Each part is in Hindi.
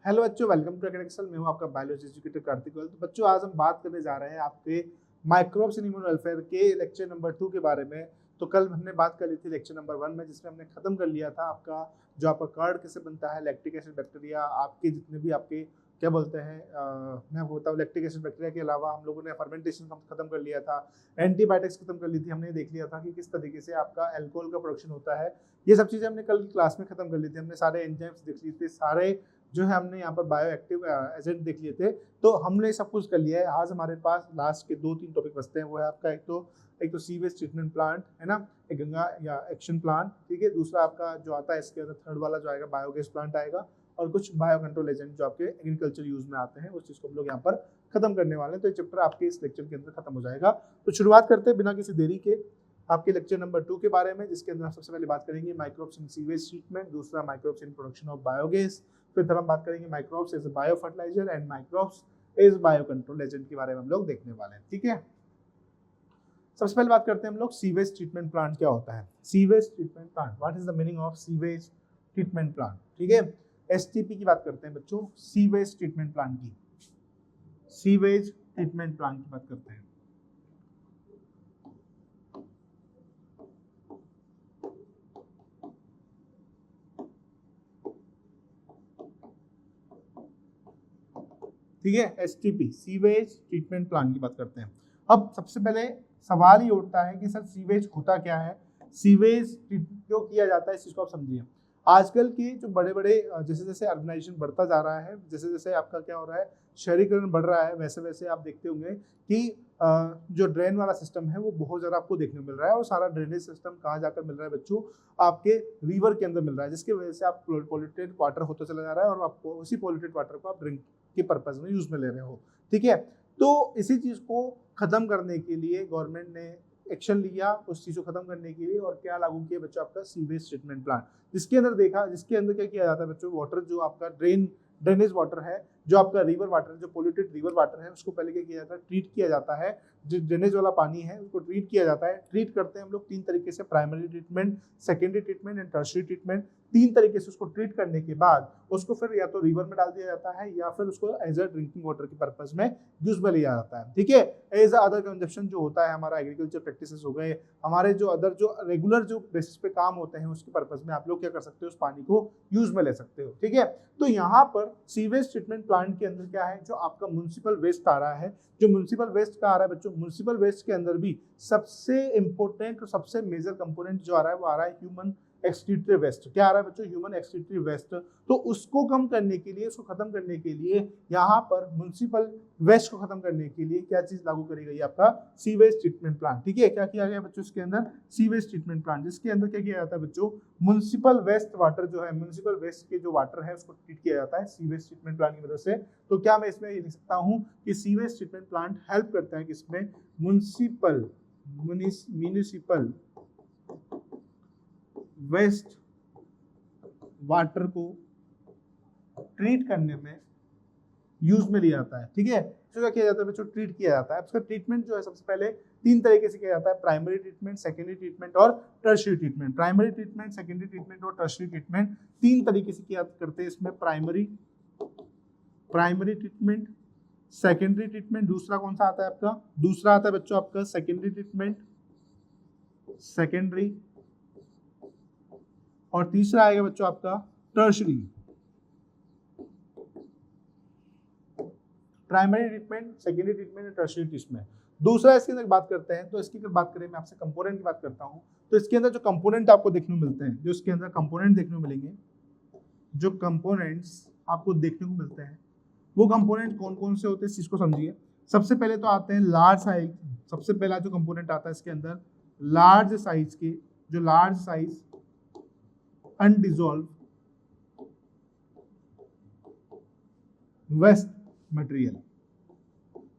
हेलो बच्चों, वेलकम टू एक्सेल। मैं हूं आपका बायोलॉजी एजुकेटर कार्तिक गोयल। तो बच्चों, आज हम बात करने जा रहे हैं आपके माइक्रोब्स इन इम्यून वेलफेयर के लेक्चर नंबर 2 के बारे में। तो कल हमने बात कर ली थी लेक्चर नंबर 1 में, जिसमें हमने खत्म कर लिया था आपका जो आपका कार्ड कैसे बनता है, लैक्टिक एसिड बैक्टीरिया, आपके जितने भी आपके क्या बोलते हैं, मैं आपको बताऊँ, लैक्टिक एसिड बैक्टीरिया के अलावा हम लोगों ने फर्मेंटेशन खत्म कर लिया था, एंटीबायोटिक्स खत्म कर ली थी। हमने देख लिया था कि किस तरीके से आपका एल्कोहल का प्रोडक्शन होता है। ये सब चीज़ें हमने कल की क्लास में खत्म कर ली थी। हमने सारे एंजाइम्स देख लिए थे, सारे जो है हमने यहाँ पर बायो एक्टिव एजेंट देख लिए थे। तो हमने सब कुछ कर लिया है। आज हमारे पास लास्ट के 2-3 टॉपिक बचते हैं। वो है आपका एक तो सीवेज ट्रीटमेंट प्लांट है ना, एक गंगा या एक्शन प्लांट, ठीक है। दूसरा आपका जो आता है इसके अंदर थर्ड वाला जो आएगा बायोगैस प्लांट आएगा, और कुछ बायो कंट्रोल एजेंट जो आपके एग्रीकल्चर यूज में आते हैं, उस चीज को हम लोग यहाँ पर खत्म करने वाले हैं। तो ये चैप्टर आपके इस लेक्चर के अंदर खत्म हो जाएगा। तो शुरुआत करते हैं बिना किसी देरी के आपके लेक्चर नंबर 2 के बारे में, जिसके अंदर सबसे पहले बात करेंगे माइक्रोब्स इन सीवेज ट्रीटमेंट, दूसरा microbes in production of biogas, फिर हम बात करेंगे microbes as bio fertiliser and microbes as bio control agent के बारे में हम लोग देखने वाले हैं, ठीक है। सबसे पहले बात करते हैं हम लोग सीवेज ट्रीटमेंट प्लांट क्या होता है। Sewage treatment plant, what is the meaning of sewage treatment plant, ठीक है। एसटीपी की बात करते हैं बच्चों, सीवेज ट्रीटमेंट प्लांट की, सीवेज ट्रीटमेंट प्लांट की बात करते हैं। ठीक है, एसटीपी सीवेज ट्रीटमेंट प्लांट की बात करते हैं। अब सबसे पहले सवाल ये उठता है कि सर सीवेज होता क्या है, सीवेज क्यों किया जाता है, इस चीज को आप समझिए। आजकल की जो बड़े बड़े जैसे जैसे अर्बनाइजेशन बढ़ता जा रहा है, जैसे जैसे आपका क्या हो रहा है, शहरीकरण बढ़ रहा है, वैसे वैसे आप देखते होंगे कि जो ड्रेन वाला सिस्टम है वो बहुत ज़्यादा आपको देखने को मिल रहा है। और सारा ड्रेनेज सिस्टम कहाँ जाकर मिल रहा है बच्चों, आपके रिवर के अंदर मिल रहा है, जिसकी वजह से आप पोल्यूटेड वाटर होता चला जा रहा है, और आपको उसी पोल्यूटेड वाटर को आप ड्रिंक के पर्पज में यूज में ले रहे हो, ठीक है। तो इसी चीज को खत्म करने के लिए गवर्नमेंट ने एक्शन लिया, उस चीज को खत्म करने के लिए, और क्या लागू किया बच्चों, आपका सीवेज ट्रीटमेंट प्लांट, जिसके अंदर क्या किया जाता है बच्चों, वाटर जो आपका ड्रेनेज वाटर है, जो आपका रिवर वाटर है, जो पोल्यूटेड रिवर वाटर है, उसको पहले क्या किया जाता है, ट्रीट किया जाता है। जो ड्रेनेज वाला पानी है उसको ट्रीट किया जाता है। ट्रीट करते हैं हम लोग 3 तरीके से, primary treatment, secondary treatment and tertiary treatment. 3 तरीके से उसको ट्रीट करने के बाद उसको फिर या तो रिवर में डाल दिया जाता है, या फिर उसको एज अ ड्रिंकिंग वाटर के पर्पज में यूज में लिया जाता है, ठीक है। एज अदर कंजप्शन जो होता है, हमारा एग्रीकल्चर प्रैक्टिसेस हो गए, हमारे जो अदर जो रेगुलर जो बेसिस पे काम होते हैं, उसके पर्पज में आप लोग क्या कर सकते हो, उस पानी को यूज में ले सकते हो, ठीक है। तो यहाँ पर सीवेज ट्रीटमेंट प्लांट के अंदर क्या है, जो आपका म्युनिसिपल वेस्ट आ रहा है, जो म्युनिसिपल वेस्ट का आ रहा है बच्चों, म्युनिसिपल वेस्ट के अंदर भी सबसे इंपॉर्टेंट और सबसे मेजर कंपोनेंट जो आ रहा है, वो आ रहा है ह्यूमन एक्सक्रीटरी वेस्ट। क्या आ रहा है बच्चों, ह्यूमन एक्सक्रीटरी वेस्ट। तो उसको कम करने के लिए, उसको खत्म करने के लिए, यहाँ पर म्युनिसिपल वेस्ट को खत्म करने के लिए क्या चीज लागू करी गई, आपका सीवेज ट्रीटमेंट प्लांट, ठीक है। क्या किया गया बच्चों इसके अंदर, सीवेज ट्रीटमेंट प्लांट, जिसके अंदर क्या किया जाता है बच्चों, म्युनिसिपल वेस्ट वाटर जो है, म्युनिसिपल वेस्ट के जो वाटर है उसको ट्रीट किया जाता है सीवेज ट्रीटमेंट प्लांट की मदद से। तो क्या मैं इसमें ये लिख सकता हूँ कि सीवेज ट्रीटमेंट प्लांट हेल्प करता है किसमें, म्युनिसिपल वेस्ट वाटर को ट्रीट करने में यूज में लिया जाता है, ठीक है। तो क्या किया जाता है बच्चों, ट्रीट किया जाता है। उसका ट्रीटमेंट जो है सबसे पहले 3 तरीके से किया जाता है, प्राइमरी ट्रीटमेंट, सेकेंडरी ट्रीटमेंट और tertiary treatment. Primary treatment, secondary treatment और टर्शियरी ट्रीटमेंट 3 तरीके से किया करते हैं इसमें, प्राइमरी ट्रीटमेंट, सेकेंडरी ट्रीटमेंट, दूसरा कौन सा आता है आपका, दूसरा आता है बच्चों आपका सेकेंडरी ट्रीटमेंट, सेकेंडरी, और तीसरा आएगा बच्चों आपका tertiary. Primary treatment, secondary treatment, tertiary treatment. दूसरा इसके अंदर बात करते हैं, तो इसकी अगर बात करें, मैं आपसे कंपोनेंट की बात करता हूं, तो इसके अंदर जो कंपोनेंट आपको देखने को मिलते हैं, जो इसके अंदर कंपोनेंट देखने को मिलेंगे, जो कंपोनेंट्स आपको देखने को मिलते हैं, वो कंपोनेंट कौन कौन से होते हैं, इस चीज को समझिए। सबसे पहले तो आते हैं लार्ज साइज, सबसे पहला जो कंपोनेंट आता है इसके अंदर, लार्ज साइज के, जो large size undissolve waste material.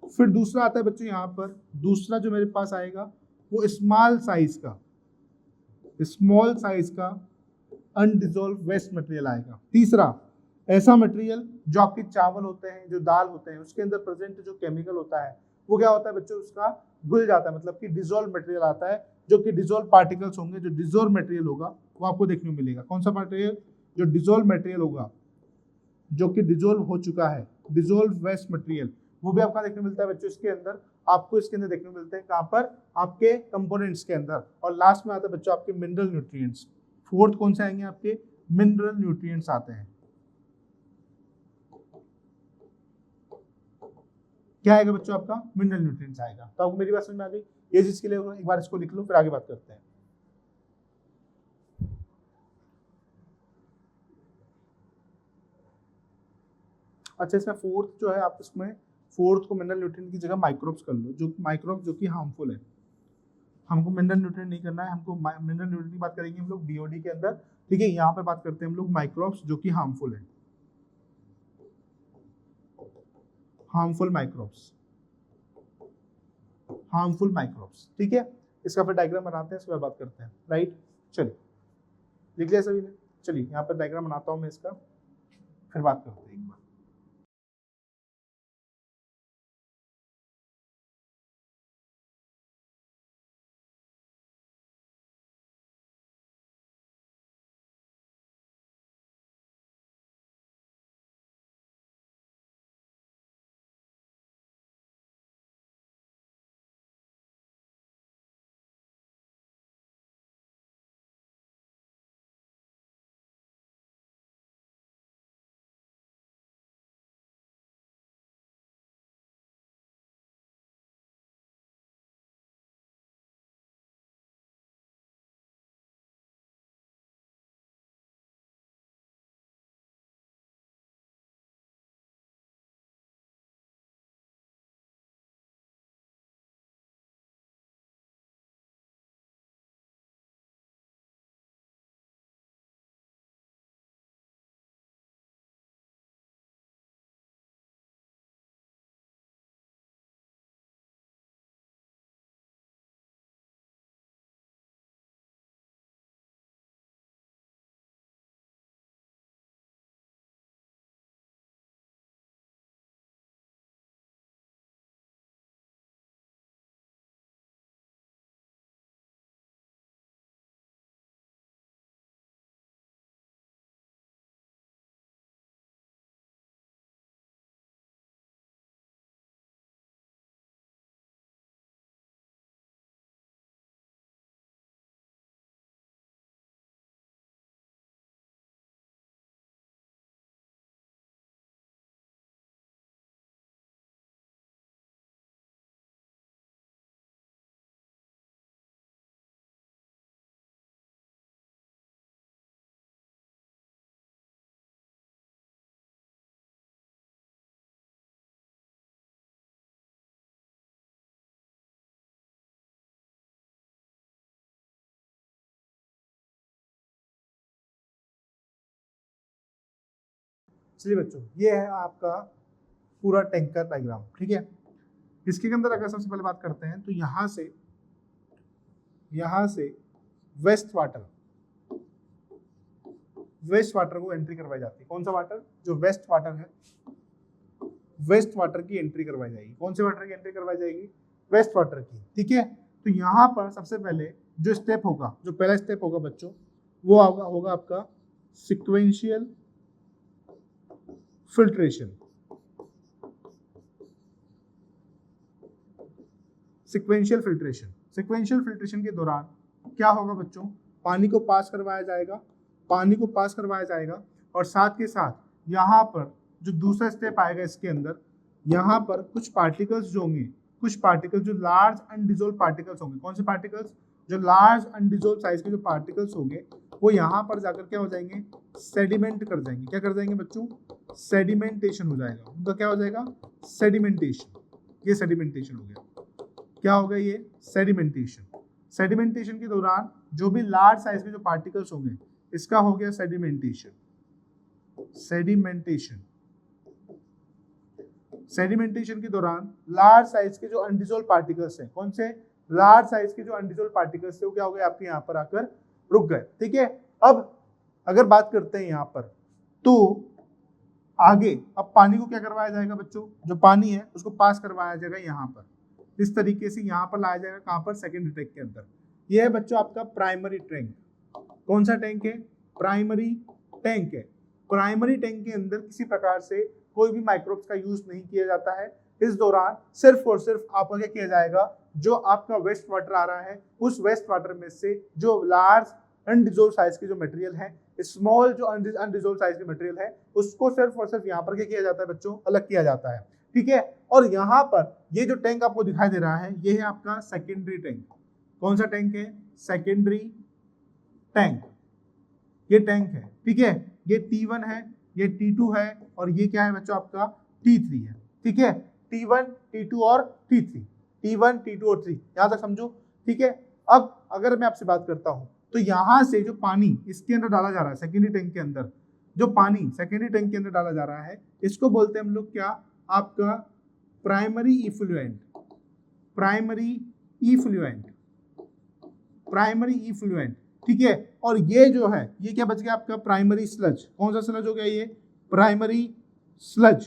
फिर दूसरा आता है बच्चों यहाँ पर, दूसरा जो मेरे पास आएगा वो स्मॉल साइज का अनडिजॉल्व वेस्ट मटेरियल आएगा। तीसरा ऐसा मटेरियल जो आपके चावल होते हैं, जो दाल होते हैं, उसके अंदर प्रेजेंट जो केमिकल होता है वो क्या होता है बच्चों, उसका घुल जाता है, मतलब कि डिजॉल्व मटेरियल आता है, जो कि डिजॉल्व पार्टिकल्स होंगे, जो डिजॉल्व मटेरियल होगा वो आपको देखने को मिलेगा। कौन सा मटेरियल, जो डिजॉल्व मटेरियल होगा जो कि डिजोल्व हो चुका है, डिजोल्व वेस्ट मटेरियल, वो भी आपका देखने मिलता है बच्चों इसके अंदर, आपको इसके अंदर देखने मिलते हैं कहाँ पर, आपके कंपोनेंट्स के अंदर। और लास्ट में आता है बच्चों आपके मिनरल न्यूट्रिएंट्स। फोर्थ कौन से आएंगे आपके, मिनरल न्यूट्रिएंट्स आते हैं। क्या आएगा बच्चों आपका, मिनरल न्यूट्रिएंट्स आएगा। तो आपको मेरी बात समझ में आ गई, ये चीज के लिए एक बार इसको लिख लो, फिर आगे बात करते हैं। अच्छा, इसमें फोर्थ जो है आप इसमें फोर्थ को मिनरल न्यूट्रिएंट की जगह माइक्रोब्स कर लो, जो माइक्रोब्स जो कि हार्मफुल है। हमको मिनरल न्यूट्रिएंट नहीं करना है, हमको मिनरल न्यूट्रिएंट की बात करेंगे हम लोग बीओडी के अंदर, ठीक है। यहाँ पर बात करते हैं हम लोग माइक्रोब्स जो कि हार्मफुल है, हार्मफुल माइक्रोब्स, हार्मफुल माइक्रोब्स, ठीक है। इसका फिर डायग्राम बनाते हैं, इसके बाद बात करते हैं, राइट। चलिए लिख लिया सभी ने, चलिए यहाँ पर डायग्राम बनाता हूँ मैं इसका, फिर बात करते हैं एक बार। चलिए बच्चों, ये है आपका पूरा टैंकर डायग्राम, ठीक है। इसके अंदर अगर सबसे पहले बात करते हैं तो यहाँ से वेस्ट वाटर को एंट्री करवाई जाती है। कौन सा वाटर, जो वेस्ट वाटर है, वेस्ट वाटर की एंट्री करवाई जाएगी। कौन से वाटर की एंट्री करवाई जाएगी, वेस्ट वाटर की, ठीक है। तो यहाँ पर सबसे पहले जो स्टेप होगा, जो पहला स्टेप होगा बच्चों, वो होगा आपका सिक्वेंशियल फिल्ट्रेशन। सिक्वेंशियल फिल्ट्रेशन के दौरान क्या होगा बच्चों, पानी को पास करवाया जाएगा, और साथ के साथ यहाँ पर जो दूसरा स्टेप आएगा इसके अंदर, यहाँ पर कुछ पार्टिकल्स जो होंगे, जो लार्ज अनडिसॉल्व पार्टिकल्स होंगे। कौन से पार्टिकल्स, जो लार्ज अनडिसॉल्व साइज के जो पार्टिकल्स होंगे, वो यहाँ पर जाकर क्या हो जाएंगे, सेडिमेंट कर जाएंगे। क्या कर जाएंगे बच्चों, सेडिमेंटेशन हो जाएगा उनका। क्या हो जाएगा, सेडिमेंटेशन। ये सेडिमेंटेशन हो गया। क्या होगा ये, सेडिमेंटेशन के दौरान जो भी लार्ज साइज के जो पार्टिकल्स होंगे, इसका हो गया सेडिमेंटेशन। सेडिमेंटेशन के दौरान लार्ज साइज के जो अनडिसॉल्व पार्टिकल्स हैं, कौन से, लार्ज साइज के जो अनडिसॉल्व पार्टिकल्स थे, वो क्या हो गए, आपके यहाँ पर आकर रुक गए, ठीक है। अब अगर बात करते हैं यहाँ पर, तो आगे अब पानी को क्या करवाया जाएगा बच्चों, जो पानी है उसको पास करवाया जाएगा यहाँ पर, इस तरीके से यहाँ पर लाया जाएगा। कहाँ पर, सेकेंडरी टैंक के अंदर। यह है बच्चों आपका प्राइमरी टैंक। कौन सा टैंक है, प्राइमरी टैंक है। प्राइमरी टैंक के अंदर किसी प्रकार से कोई भी माइक्रोब्स का यूज नहीं किया जाता है। इस दौरान सिर्फ और सिर्फ आपका क्या किया जाएगा, जो आपका वेस्ट वाटर आ रहा है उस वेस्ट वाटर में से जो लार्ज अनडिजोल्व साइज के जो मटेरियल है, स्मॉल जो अनडिजोल्व साइज के मटेरियल है, उसको सिर्फ और सिर्फ यहाँ पर क्या किया जाता है बच्चों, अलग किया जाता है। ठीक है, और यहाँ पर ये जो टैंक आपको दिखाई दे रहा है ये है आपका सेकेंडरी टैंक। कौन सा टैंक है? Secondary tank. ये टैंक है, ठीक है, ये T1 है, ये T2 है, और ये क्या है बच्चों आपका T3 है। ठीक है, T1, T2 और T3, T1, T2 और 3, यहां तक समझो। ठीक है, अब अगर मैं आपसे बात करता हूं तो यहां से जो पानी इसके अंदर डाला जा रहा है, सेकेंडरी टैंक के अंदर जो पानी सेकेंडरी टैंक के अंदर डाला जा रहा है, इसको बोलते हैं हम लोग क्या, आपका primary effluent. Primary effluent, primary effluent. ठीक है, और ये जो है ये क्या बच गया आपका, प्राइमरी स्लज। कौन सा स्लज हो गया ये? Primary sludge.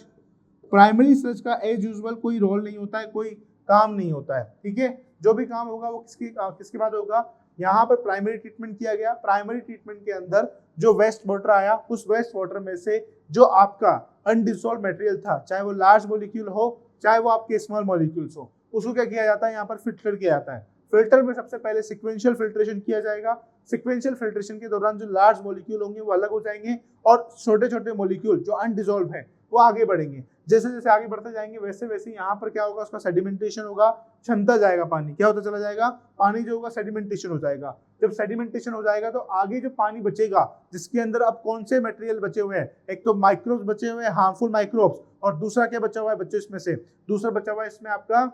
प्राइमरी स्लज का एज यूजुअल कोई रोल नहीं होता है, कोई काम नहीं होता है। ठीक है, जो भी काम होगा वो किसके बाद होगा, यहाँ पर प्राइमरी ट्रीटमेंट किया गया। प्राइमरी ट्रीटमेंट के अंदर जो वेस्ट वाटर आया, उस वेस्ट वाटर में से जो आपका अनडिसॉल्व मटेरियल था, चाहे वो लार्ज मॉलिक्यूल हो चाहे वो आपके स्मॉल मॉलिक्यूल्स हो, उसको क्या किया जाता है, यहाँ पर फिल्टर किया जाता है। फिल्टर में सबसे पहले सिक्वेंशियल फिल्ट्रेशन किया जाएगा। सिक्वेंशियल फिल्ट्रेशन के दौरान जो लार्ज मॉलिक्यूल होंगे वो अलग हो जाएंगे और छोटे छोटे मॉलिक्यूल जो अनडिसॉल्व है वो आगे बढ़ेंगे। जैसे जैसे आगे बढ़ते जाएंगे वैसे वैसे यहाँ पर क्या होगा, उसका सेडिमेंटेशन होगा, क्षमता जाएगा पानी, क्या होता चला जाएगा, पानी जो होगा सेडिमेंटेशन हो जाएगा। जब सेडिमेंटेशन हो जाएगा तो आगे जो पानी बचेगा जिसके अंदर अब कौन से मटेरियल बचे हुए हैं, एक तो माइक्रोब्स बचे हुए हैं, हार्मफुल माइक्रोब्स, और दूसरा क्या बचा हुआ है बच्चों इसमें से, दूसरा बचा हुआ है इसमें आपका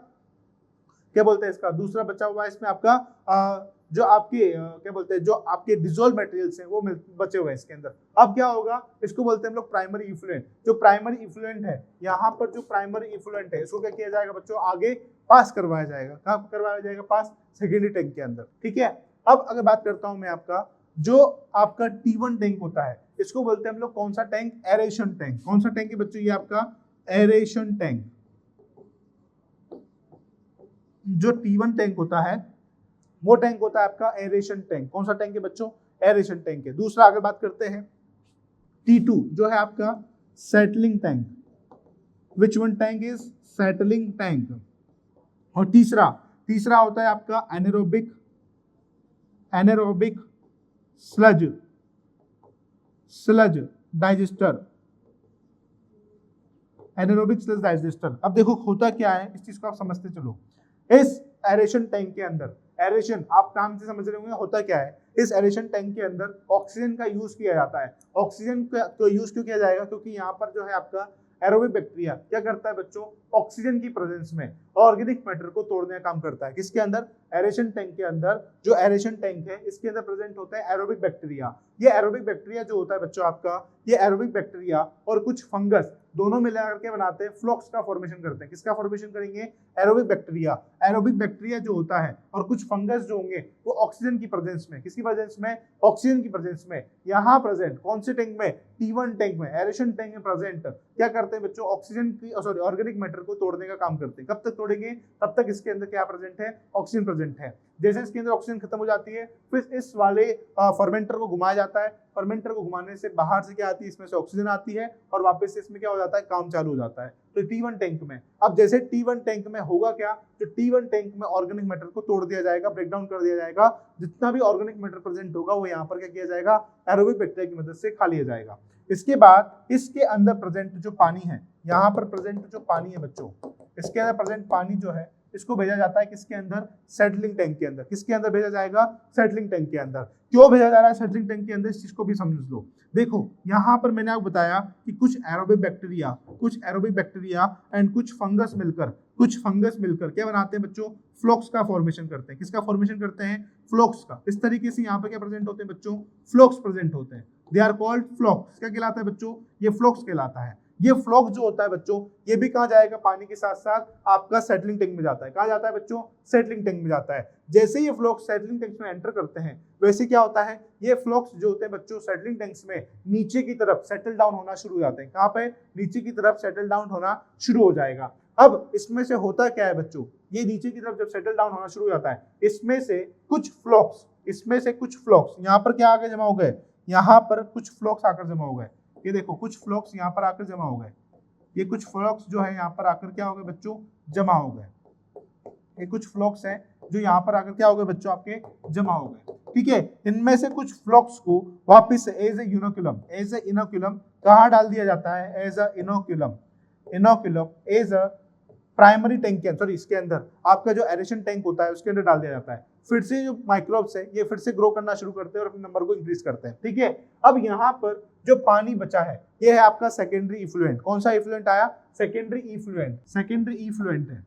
क्या बोलते हैं इसका, दूसरा बचा हुआ है इसमें आपका जो आपके क्या बोलते हैं, जो आपके डिसॉल्व मटेरियल्स हैं वो बचे हुए हैं इसके अंदर। अब क्या होगा, इसको बोलते हैं हम लोग प्राइमरी इफ्लुएंट। जो प्राइमरी इफ्लुएंट है, यहाँ पर जो प्राइमरी इफ्लुएंट है इसको क्या किया जाएगा बच्चों, आगे पास करवाया जाएगा। कहाँ करवाया जाएगा, पास, सेकेंडरी टैंक के अंदर। ठीक है, अब अगर बात करता हूं मैं आपका, जो आपका T1 टैंक होता है इसको बोलते हैं हम लोग कौन सा टैंक, एरेशन टैंक। कौन सा टैंक है बच्चों, ये आपका एरेशन टैंक। जो T1 टैंक होता है वो टैंक होता है आपका एरेशन टैंक। कौन सा टैंक है बच्चों, एरेशन टैंक है। दूसरा अगर बात करते हैं T2 जो है आपका settling tank. Which one tank is settling tank. और तीसरा होता है आपका anaerobic sludge digester. Anaerobic sludge digester. अब देखो होता क्या है, इस चीज को आप समझते चलो। इस एरेशन टैंक के अंदर, एरेशन आप नाम से समझ रहे होंगे होता क्या है, इस एरेशन टैंक के अंदर ऑक्सीजन का यूज किया जाता है। ऑक्सीजन का यूज क्यों किया जाएगा, क्योंकि यहाँ पर जो है आपका एरोबिक बैक्टीरिया क्या करता है बच्चों, ऑक्सीजन की प्रेजेंस में ऑर्गेनिक मैटर को तोड़ने का काम करता है। किसके अंदर, एरेशन टैंक के अंदर। जो एरेशन टैंक है इसके अंदर प्रेजेंट होता है एरोबिक बैक्टीरिया। ये एरोबिक बैक्टीरिया जो होता है बच्चों आपका, ये एरोबिक बैक्टीरिया और कुछ फंगस दोनों मिलाकर के बनाते हैं, फ्लॉक्स का फॉर्मेशन करते हैं। किसका फॉर्मेशन करेंगे, एरोबिक बैक्टीरिया। एरोबिक बैक्टीरिया जो होता है और कुछ फंगस जो होंगे वो ऑक्सीजन की प्रेजेंस में, किसकी प्रेजेंस में, ऑक्सीजन की प्रेजेंस में यहाँ प्रेजेंट, कौन से टैंक में, T1 टैंक में, एरेशन टैंक में प्रेजेंट क्या करते हैं बच्चों, ऑक्सीजन की सॉरी ऑर्गेनिक मैटर को तोड़ने का काम करते हैं। कब तक तोड़ेंगे, तब तक इसके अंदर क्या प्रेजेंट है, ऑक्सीजन प्रेजेंट है। जैसे इसके अंदर ऑक्सीजन खत्म हो जाती है फिर इस वाले फर्मेंटर को घुमाया जाता है। फर्मेंटर को घुमाने से बाहर से क्या आती है, इसमें से ऑक्सीजन आती है और वापस से इसमें क्या हो जाता है, काम चालू हो जाता है। तो T1 टैंक में, अब जैसे T1 टैंक में होगा क्या, जो T1 टैंक में ऑर्गेनिक मैटर को तोड़ दिया जाएगा, ब्रेक डाउन कर दिया जाएगा। जितना भी ऑर्गेनिक मैटर प्रेजेंट होगा वो यहाँ पर क्या किया जाएगा, एरोबिक बैक्टीरिया की मदद से खा लिया जाएगा। इसके बाद इसके अंदर प्रेजेंट जो पानी है, यहाँ पर प्रेजेंट जो पानी है बच्चों, इसके अंदर प्रेजेंट पानी जो है इसको भेजा जाता है किसके अंदर, सेटलिंग टैंक के अंदर। किसके अंदर भेजा जाएगा, सेटलिंग टैंक के अंदर। क्यों भेजा जा रहा है सेटलिंग टैंक के अंदर, इस चीज को भी समझ लो। देखो यहाँ पर मैंने आपको बताया कि कुछ एरोबिक बैक्टीरिया एंड कुछ फंगस मिलकर क्या बनाते हैं बच्चों, फ्लोक्स का फॉर्मेशन करते हैं। किसका फॉर्मेशन करते हैं, फ्लोक्स का। इस तरीके से यहाँ पर क्या प्रेजेंट होते हैं बच्चों, फ्लोक्स प्रेजेंट होते हैं। They are called flocs. क्या कहलाता है बच्चों, ये फ्लोक्स कहलाता है। ये फ्लोक्स जो होता है बच्चों, ये भी कहाँ जाएगा, पानी के साथ साथ आपका सेटलिंग टैंक में जाता है। कहाँ जाता है बच्चों, सेटलिंग टैंक में जाता है। जैसे ये फ्लोक्स सेटलिंग टैंक्स में एंटर करते हैं वैसे क्या होता है, ये फ्लोक्स जो होते हैं बच्चों सेटलिंग टैंक्स में नीचे की तरफ सेटल डाउन होना शुरू हो जाते हैं। कहाँ पे, नीचे की तरफ सेटल डाउन होना शुरू हो जाएगा। अब इसमें से होता क्या है बच्चों, ये नीचे की तरफ जब सेटल डाउन होना शुरू हो जाता है, इसमें से कुछ फ्लोक्स यहाँ पर क्या आकर जमा हो गए, यहाँ पर कुछ फ्लोक्स आकर जमा हो गए। ये देखो कुछ फ्लक्स यहाँ पर आकर जमा हो गए, ये कुछ फ्लक्स जो है यहाँ पर आकर क्या हो गए बच्चों, जमा हो गए। ये कुछ फ्लक्स है जो यहाँ पर आकर क्या हो गए बच्चों, आपके जमा हो गए। ठीक है, इनमें से कुछ फ्लक्स को वापस एज ए इनोक्यूलम कहाँ डाल दिया जाता है, as a inoculum as a primary tank के अंदर, इसके अंदर आपका जो एरेशन टैंक होता है उसके अंदर डाल दिया जाता है। फिर से जो माइक्रोब्स है ये फिर से ग्रो करना शुरू करते हैं और अपने नंबर को इंक्रीज करते हैं। ठीक है, अब यहाँ पर जो पानी बचा है ये है आपका सेकेंडरी इफ्लुएंट। कौन सा इफ्लुएंट आया, सेकेंडरी इफ्लुएंट है।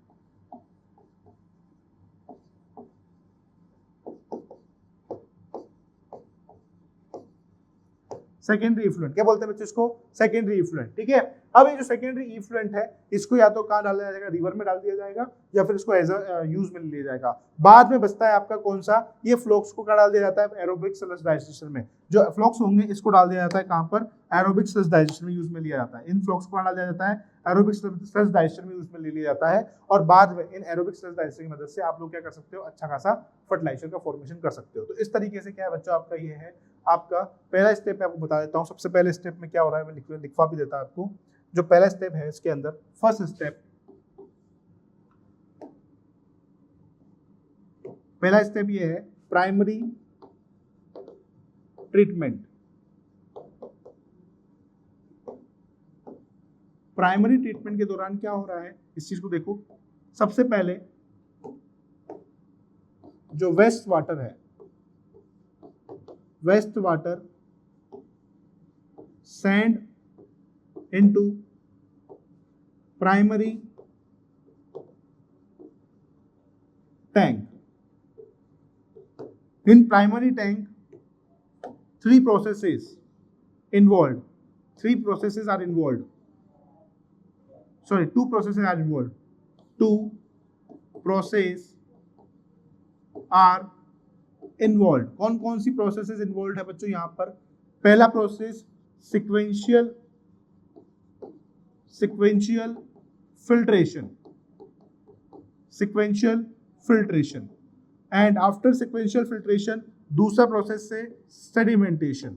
सेकेंडरी इफ्लुएंट क्या बोलते हैं बच्चे इसको, सेकेंडरी इफ्लुएंट। ठीक है, अब ये जो सेकेंडरी इफ्लुएंट है इसको या तो कहाँ डाला जाएगा, रिवर में डाल दिया जाएगा या फिर इसको एज अ यूज में लिया जाएगा। बाद में बचता है आपका कौन सा, ये फ्लोक्स को कहाँ डाल दिया जाता है, एरोबिक सेल्स डाइजेशन में। जो फ्लोक्स होंगे इसको डाल दिया जाता है कहाँ पर, एरोबिक सेल्स डाइजेशन में यूज में लिया जाता है। इन फ्लोक्स को डाल दिया जाता है एरोबिक सेल्स डाइजेशन में यूज में ले लिया जाता है और बाद में इन एरोबिक सेल्स डाइजेशन की मदद से आप लोग क्या कर सकते हो, अच्छा खासा फर्टिलाइजर का फॉर्मेशन कर सकते हो। तो इस तरीके से क्या है बच्चों, आपका ये है आपका पहला स्टेप। आपको बता देता हूँ सबसे पहले स्टेप में क्या हो रहा है, मैं लिखवा भी देता आपको। जो पहला स्टेप है इसके अंदर, फर्स्ट स्टेप, पहला स्टेप ये है प्राइमरी ट्रीटमेंट। प्राइमरी ट्रीटमेंट के दौरान क्या हो रहा है, इस चीज को देखो। सबसे पहले जो वेस्ट वाटर है, waste water send into primary tank. In primary tank, three processes involved. Two processes are involved. Two processes are involved. कौन कौन सी प्रोसेसेस इन्वॉल्व है बच्चों यहाँ पर, पहला process sequential filtration and after sequential filtration दूसरा प्रोसेस से sedimentation।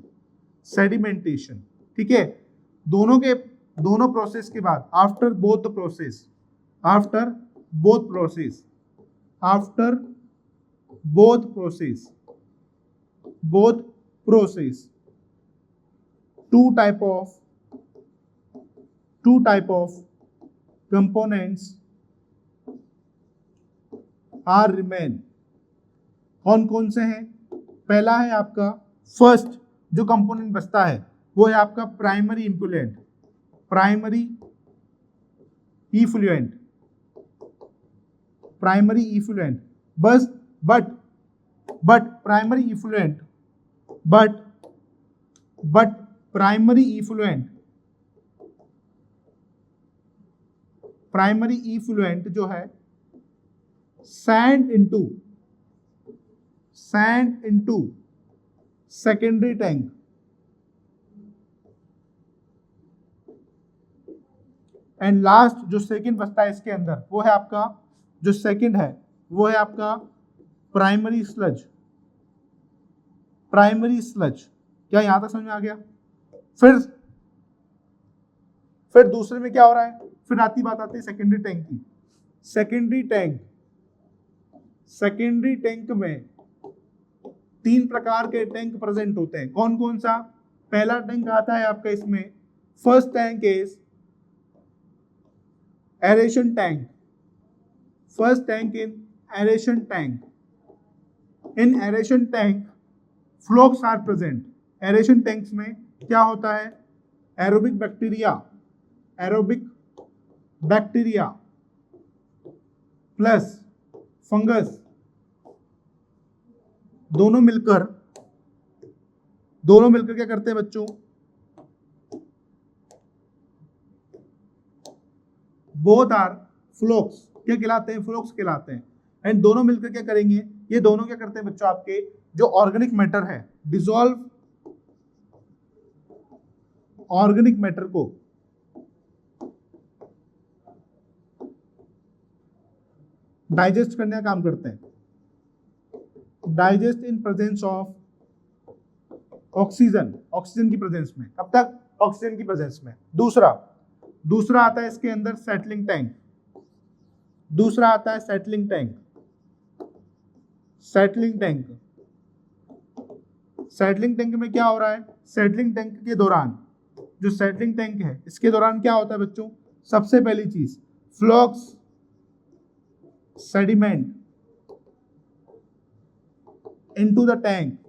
ठीक है, दोनों प्रोसेस के बाद after both process two type of components are remain। कौन कौन से हैं, पहला है आपका फर्स्ट जो कंपोनेंट बचता है वो है आपका प्राइमरी इफ्लुएंट। बस बट प्राइमरी इफ्लुएंट जो है sand into secondary tank. And last जो सेकंड बचता है इसके अंदर वो है आपका, जो सेकंड है वो है आपका प्राइमरी स्लज। क्या यहां तक समझ में आ गया? फिर दूसरे में क्या हो रहा है, फिर बात आती है सेकेंडरी टैंक की। सेकेंडरी टैंक में तीन प्रकार के टैंक प्रेजेंट होते हैं। कौन कौन सा, पहला टैंक आता है आपका इसमें, first tank is aeration tank. In aeration tank flocs are present. Aeration tanks में क्या होता है, एरोबिक बैक्टीरिया प्लस फंगस दोनों मिलकर क्या करते हैं बच्चों, बोथ आर फ्लोक्स। क्या कहलाते हैं, फ्लोक्स कहलाते हैं। एंड दोनों मिलकर क्या करेंगे, ये दोनों क्या करते हैं बच्चों, आपके जो ऑर्गेनिक मैटर है, डिसॉल्व ऑर्गेनिक मैटर को डाइजेस्ट करने का काम करते हैं। Digest in presence of oxygen की प्रेजेंस में। कब तक, ऑक्सीजन की प्रेजेंस में। दूसरा आता है इसके अंदर सेटलिंग टैंक। दूसरा आता है सेटलिंग टैंक। सेटलिंग टैंक में क्या हो रहा है? सेटलिंग टैंक के दौरान, जो सेटलिंग टैंक है इसके दौरान क्या होता है बच्चों? सबसे पहली चीज, flux sediment into the tank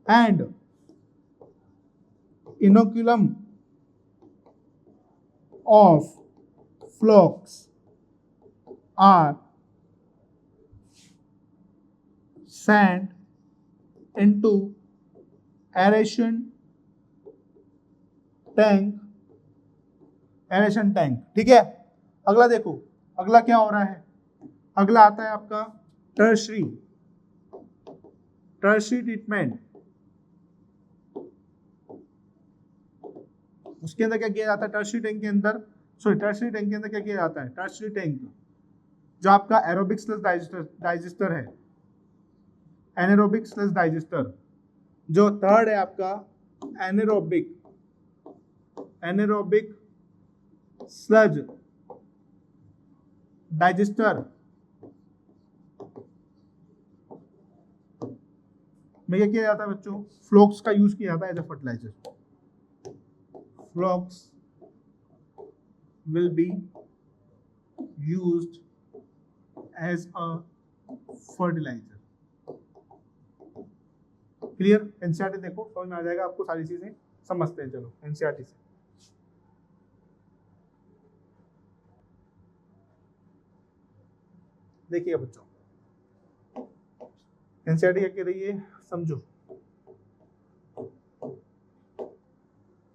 and inoculum of flux are sent into aeration tank। ठीक है। अगला देखो, अगला क्या हो रहा है? अगला आता है आपका टर्शरी ट्रीटमेंट। उसके अंदर क्या किया जाता है? टर्शरी टैंक के अंदर क्या किया जाता है? टर्शरी टैंक जो आपका एरोबिक स्लश डाइजेस्टर है, एनारोबिक स्लश डाइजेस्टर। जो थर्ड है आपका एनारोबिक स्लज डाइजेस्टर में क्या किया जाता है बच्चों? फ्लोक्स का यूज किया जाता है as a fertiliser. Flocs will be used as a fertiliser. Clear? NCERT देखो, समझ में आ जाएगा आपको, सारी चीजें समझते हैं। चलो एनसीईआरटी से देखिए बच्चों, एनसीईआरटी क्या कह रही है, समझो।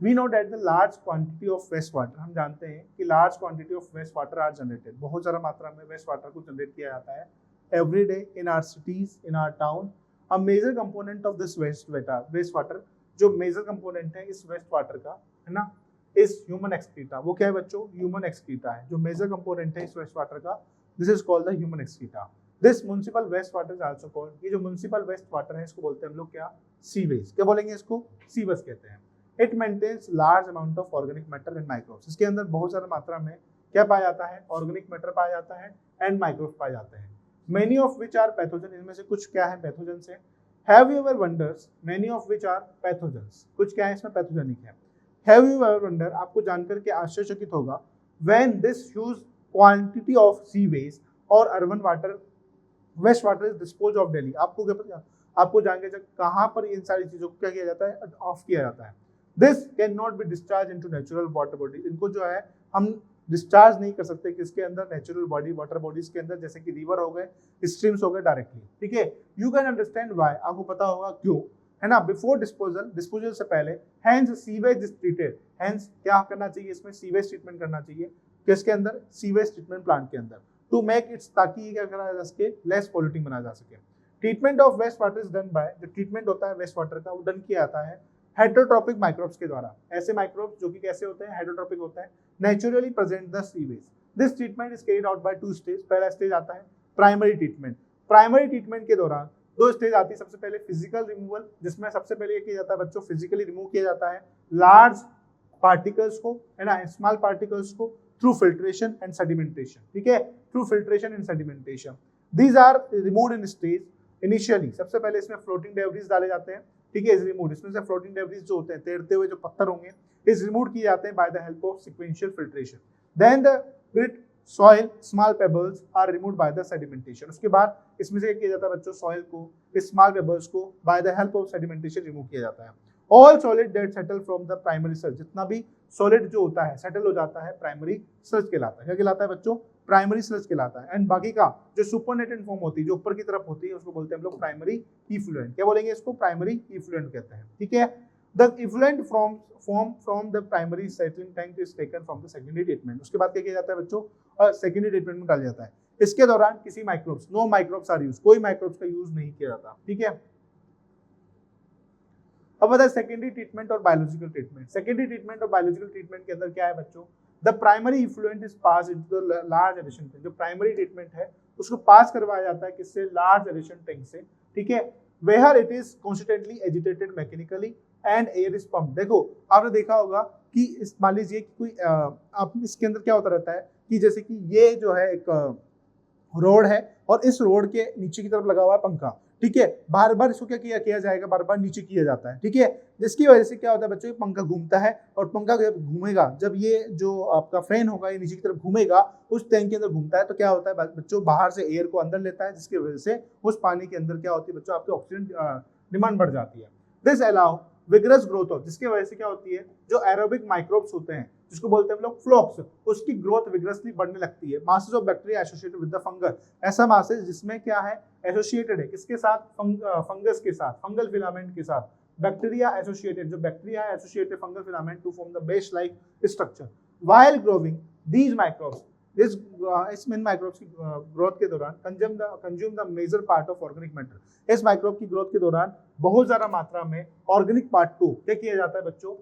We know that the large quantity of waste water, हम जानते हैं कि large quantity of waste water are generated, बहुत ज़्यादा मात्रा में waste water को generate किया जाता है every day in our cities, in our town। A major component of this waste water, जो major component है इस waste water का, है ना, is human excreta। वो क्या है बच्चों? human excreta है। जो major component है इस waste water का, this is called the human excreta। This municipal waste water is also called, ये जो municipal waste water है इसको बोलते हैं हम लोग क्या? सीवेज। क्या बोलेंगे इसको? सीवेज कहते हैं। It maintains large amount of organic matter and microbes। इसके अंदर बहुत ज़्यादा मात्रा में क्या पाया जाता है? ऑर्गेनिक मैटर पाया जाता है एंड माइक्रोब्स पाए जाते हैं। Many of which are pathogen, इनमें से कुछ क्या है? पैथोजन से। Have you ever wondered? Many of which are pathogens, कुछ क्या है इसमें? पैथोजेनिक है। Have you ever wondered, आपको जानकर के आश्चर्यचकित होगा, when this huge quantity of sewage or urban water waste water is dispose of daily. आपको क्या पता? आपको जान के कहां पर इन सारी चीजों को क्या किया जाता है? ऑफ किया जाता है। This can not be discharge into natural water body. इनको जो है हम डिस्चार्ज नहीं कर सकते किसके अंदर? नेचुरल बॉडी, वाटर बॉडीज के अंदर, जैसे कि रिवर हो गए, स्ट्रीम्स हो गए डायरेक्टली। ठीक है, यू कैन अंडरस्टैंड व्हाई, आपको पता होगा क्यों, है ना। बिफोर डिस्पोजल से पहले, hence sewage is treated. Hence क्या करना चाहिए इसमें? सीवेज ट्रीटमेंट करना चाहिए। किसके अंदर? सीवेज ट्रीटमेंट प्लांट के अंदर। टू मेक इट्स, ताकि ये क्या करा जा सके? लेस पॉल्यूटिंग बनाया जा सके। Treatment of waste water is done by, जो ट्रीटमेंट होता है वेस्ट वाटर का वो डन किया जाता है हेटेरोट्रॉपिक माइक्रोब्स के द्वारा। ऐसे माइक्रोब्स जो कि कैसे होते हैं? हेटेरोट्रॉपिक होते हैं, naturally present the sewage. This treatment is carried out by two stage. पहला स्टेज आता है प्राइमरी ट्रीटमेंट। प्राइमरी ट्रीटमेंट के दौरान दो स्टेज आती है। सबसे पहले फिजिकल रिमूवल, जिसमें सबसे पहले ये किया जाता है बच्चों, फिजिकली रिमूव किया जाता है लार्ज पार्टिकल्स को, है ना, स्मॉल पार्टिकल्स को, थ्रू फिल्ट्रेशन एंड सेडिमेंटेशन। ठीक है, through filtration and sedimentation. These are removed in stage initially. सबसे पहले इसमें फ्लोटिंग डेब्रिस डाले जाते हैं। ठीक है, इज रिमूव्ड, इसमें से फ्लोटिंग डेब्रिस जो होते हैं, तैरते हुए जो पत्थर होंगे, इज रिमूव किए जाते हैं by the help of sequential filtration. Then the grit soil small pebbles are removed by the sedimentation. उसके बाद इसमें से किया जाता है बच्चों, सॉइल को, स्मॉल पेबल्स को bye the help of sedimentation remove किया जाता है। All solid that settle from the primary search, जितना भी सॉलिड जो होता है सेटल हो जाता है प्राइमरी सर्च कहलाता है। क्या कहलाता है बच्चों? प्राइमरी सर्च कहलाता है। एंड बाकी का जो सुपरनेटेड फॉर्म होती है, जो ऊपर की तरफ होती है, उसको बोलते हैं हम लोग प्राइमरी इफ्लुएंट। क्या बोलेंगे इसको? प्राइमरी इफ्लुएंट कहते हैं। ठीक है, the effluent from the primary settling tank is taken from the secondary treatment. उसके बाद क्या किया जाता है बच्चों? सेकेंडरी ट्रीटमेंट में डाला जाता है। इसके दौरान किसी microbes, no microbes are use, कोई माइक्रोब्स का यूज नहीं किया जाता। ठीक है, अब बताए सेकेंडरी ट्रीटमेंट और बायोलॉजिकल ट्रीटमेंट। सेकेंडरी ट्रीटमेंट और बायोलॉजिकल ट्रीटमेंट के अंदर क्या है बच्चों? The primary effluent is pass into the large aeration tank. जो प्राइमरी ट्रीटमेंट है उसको पास करवाया जाता है किससे? लार्ज एडिशन टैंक से। ठीक है, where it is constantly agitated mechanically and air is pump. देखो आपने देखा होगा कि इस मान लीजिए कि कोई आप इसके अंदर क्या होता रहता है कि जैसे कि ये जो है एक रोड है और इस रोड के नीचे की तरफ लगा हुआ है पंखा, ठीक है, बार बार इसको क्या किया जाएगा, बार बार नीचे किया जाता है, ठीक है, जिसकी वजह से क्या होता है बच्चों, पंखा घूमता है और पंखा जब घूमेगा, जब ये जो आपका फैन होगा ये नीचे की तरफ घूमेगा, उस टैंक के अंदर घूमता है तो क्या होता है बच्चों, बाहर से एयर को अंदर लेता है, जिसकी वजह से उस पानी के अंदर क्या होती है बच्चों, आपकी ऑक्सीजन डिमांड बढ़ जाती है। This allow vigorous growth of, जिसकी वजह से क्या होती है, जो एरोबिक माइक्रोब्स होते हैं जिसको बोलते हैं हम लोग फ्लोक्स, उसकी ग्रोथ विग्रसली बढ़ने लगती है। Masses of bacteria associated with the fungus, ऐसा मासेस जिसमें क्या है, एसोसिएटेड है किसके साथ, फंगस के साथ, फंगल फिलामेंट के साथ। बैक्टीरिया एसोसिएटेड, जो बैक्टीरिया है associated fungal filament to form the base like structure. While growing these microbes, इस माइक्रोब्स की ग्रोथ के दौरान consume the major part of organic matter, इस माइक्रोब की ग्रोथ के दौरान बहुत ज्यादा मात्रा में ऑर्गेनिक पार्ट को क्या किया जाता है बच्चों,